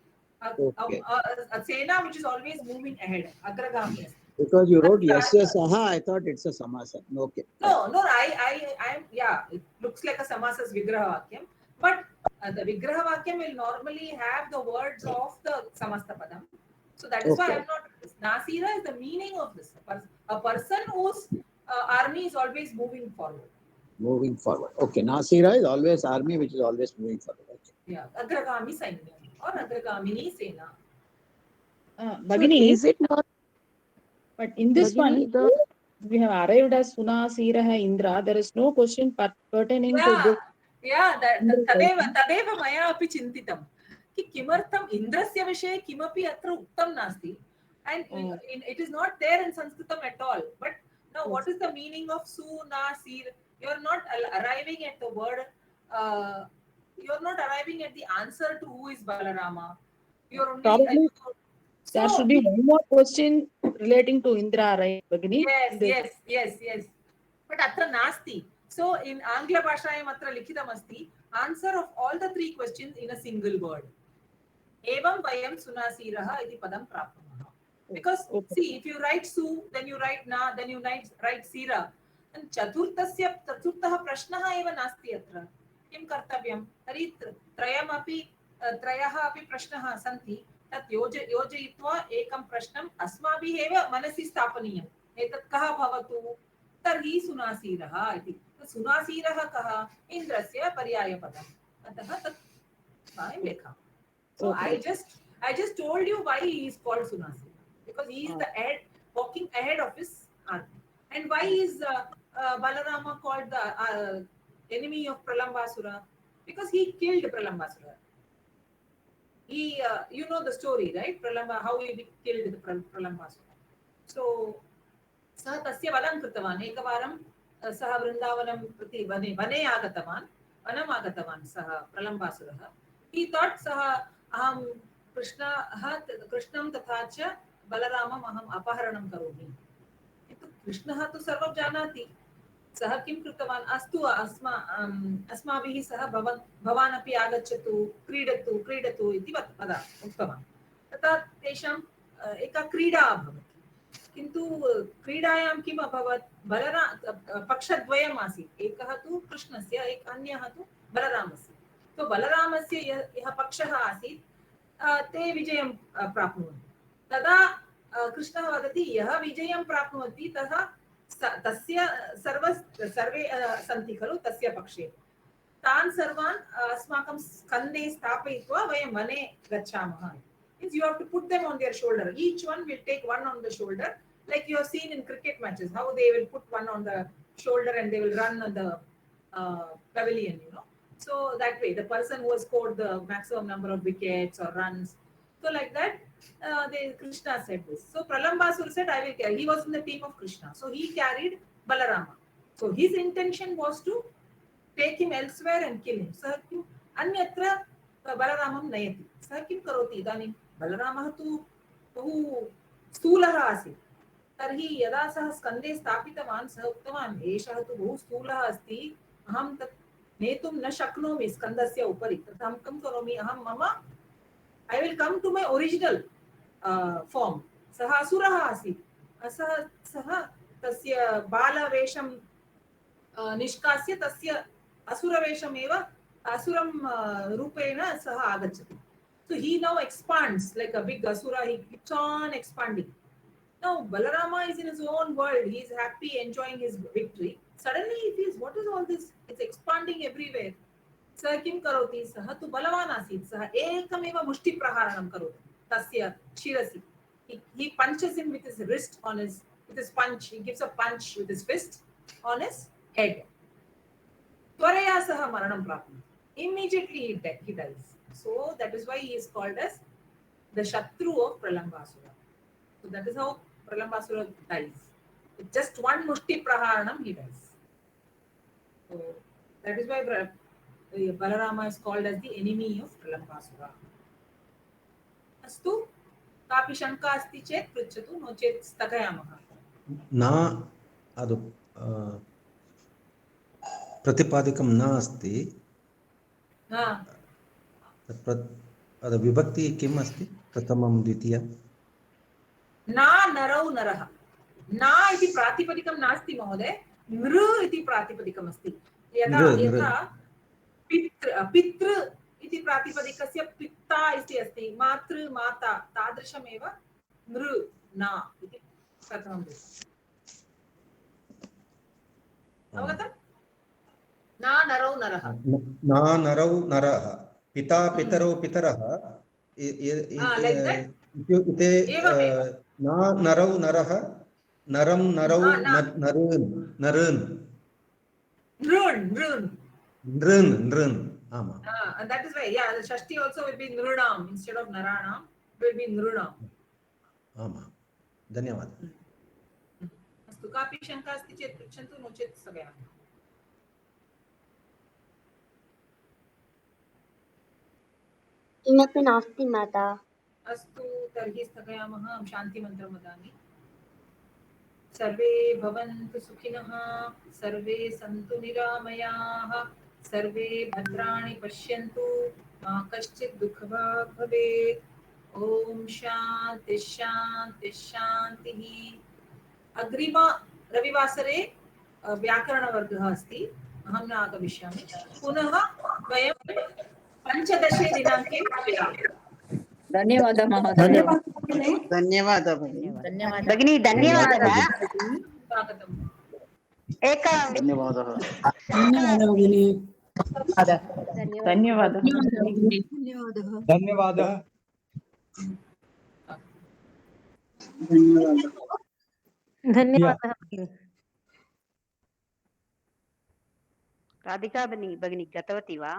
Sena which is always moving ahead, अग्रगामी अस्ति. Because you wrote yasya saha, I thought it's a samasa. Okay. No, I am, yeah, it looks like a samasas vigraha vakyam, but the vigraha vakyam will normally have the words of the samasta padam. So that is why I am not. Nasira is the meaning of this. A person whose army is always moving forward. Moving forward. Okay. Nasira is always army which is always moving forward. Okay. Yeah. Agragami Sainya or Agragamini Sena. Bhagini, is it not? But in this Bhagini, one, we have arrived as Suna, Siraha, Indra. There is no question pertaining to this. Yeah, तदेव मया अपि चिन्तितं कि किमर्थम् इन्द्रस्य विषये किमपि अत्र उक्तं नास्ति, and it is not there in Sanskritam at all. But now, what is the meaning of su, na, sir? You are not arriving at the word. You are not arriving at the answer to who is Balarama. You are only. Probably there should be one more question relating to Indra, right, Bhagini? Yes. But atra nasti. So in Angla Bhashayam atra likhitam asti, answer of all the three questions in a single word. Evam vayam sunasiraha iti padam praptamah. Because see, if you write su, then you write na, then you write sira, and chaturtah prashnaha eva nasti atra. Kim kartavyam? Tari trayam api prashnaha santi. तत् योजयित्वा एकं प्रश्नम् अस्माभिः एव मनसि स्थापनीयम्. एतत् कः भवतु? तर्हि सुनासीरः इति. सुनासीरः कः? इन्द्रस्य पर्यायपदम्. अतः तत् वयं लिखामः. So I just told you why he is called Sunasira, because he is the head, walking ahead of his army. And why is Balarama called the enemy of Pralambasura? Because he killed Pralambasura. He, you know the story, right? How he killed the Pralambasura. So, सः तस्य वधं कृतवान्. एकवारं सः वृन्दावनं प्रति वने आगतवान्, वनम् आगतवान् सः प्रलम्बासुरः. He thought सः अहं कृष्णं तथा च बलरामम् अहम् अपहरणं करोमि. किन्तु कृष्णः तु सर्वं जानाति. सः किं कृतवान्? अस्तु अस्माभिः सह भवान् अपि आगच्छतु, क्रीडतु इति उक्तवान्. तथा तेषां एका क्रीडा अभवत्. किन्तु क्रीडायां किम् अभवत्? पक्षद्वयम् आसीत्. एकः तु कृष्णस्य, अन्यः तु बलरामस्य. तो बलरामस्य यः पक्षः आसीत् ते विजयं प्राप्नुवन्ति. तदा कृष्णः वदति यः विजयं प्राप्नोति तस्य सर्वे सन्ति खलु तस्य पक्षे. तान् सर्वान् अस्माकं स्कन्धे स्थापयित्वा वयं वने गच्छामः. Means you have to put them on their shoulder. Each one will take one on the shoulder, like you have seen in cricket matches, how they will put one on the shoulder and they will run on the pavilion, you know. So that way, the person who has scored the maximum number of wickets or runs. So like that, Krishna said this. So Pralambasura said, I will carry. He was in the team of Krishna. So he carried Balarama. So his intention was to take him elsewhere and kill him. Sah kim anyatra Balaramam nayati. Sah kim karoti idanim. Balaramah tu बहु स्थूलः आसीत्. तर्हि यदा सः स्कन्धे स्थापितवान् सः उक्तवान् एषः तु बहु स्थूलः अस्ति, अहं तत् नेतुं न शक्नोमि स्कन्धस्य उपरि. तदहं किं करोमि? I will come to my original form. सः असुरः आसीत्. सः तस्य बालवेषं निष्कास्य तस्य असुरवेषमेव असुरं रूपेण सः आगच्छति. So he now expands like a big asura. He keeps on expanding. Now Balarama is in his own world. He is happy, enjoying his victory. Suddenly he feels, what is all this? It's expanding everywhere. Sah kim karoti? Sah tu balavan asit. Sah ekameva mushti praharanam karoti. Tasya shirasi. He punches him with his wrist with his punch. He gives a punch with his fist on his head. Tvaraya saha maranam prapnati. Immediately he dies. So that is why he is called as the Shatru of Pralambasura. So that is how Pralambasura dies. With just one mushti praharanam he dies. So that is why Balarama is called as the enemy of Pralambasura. Astu kapi shanka asti chet pruchatu no chet स्थगयामः. Na adu प्रतिपादिकं न अस्ति विभक्ति किम् अस्ति प्रथमं द्वितीय ना नरौ नरः ना इति प्रातिपदिकं नास्ति महोदय नृ इति प्रातिपदिकम् अस्ति यथा पितृ इति प्रातिपदिकस्य पिता इति अस्ति मातृ माता तादृशमेव नृ ना इति प्रथमं अवगतं ना नरौ नरः ना नरौ नरः पिता पितरौ पितरः इत्युक्ते ना नरौ नरः नरं नरौ नरेन् नरेन् नृन् नृन् आमा and that is why the shashti also will be nrunam instead of naranam will be nrunam आमा धन्यवादः अस्तु कापि शङ्का अस्ति चेत् पृच्छन्तु नो चेत् स्थगयामः किमपि नास्ति माता अस्तु तर्हि स्थगयामः अहं शान्तिमन्त्रं वदामि सर्वे भवन्तु सुखिनः सर्वे सन्तु निरामयाः सर्वे भद्राणि पश्यन्तु मा कश्चित् दुःखभाग् भवेत् ॐ शान्ति शान्ति शान्तिः अग्रिम रविवासरे व्याकरणवर्गः अस्ति अहं न आगमिष्यामि पुनः वयं 15 दिनाङ्के धन्यवादः महोदय धन्यवादः भगिनी धन्यवादः स्वागतम् धन्यवादः धन्यवादः धन्यवादः धन्यवादः राधिका भगिनी गतवती वा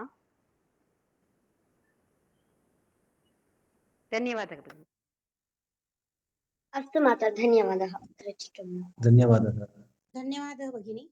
धन्यवादः अस्तु माता धन्यवादः धन्यवादः धन्यवादः भगिनी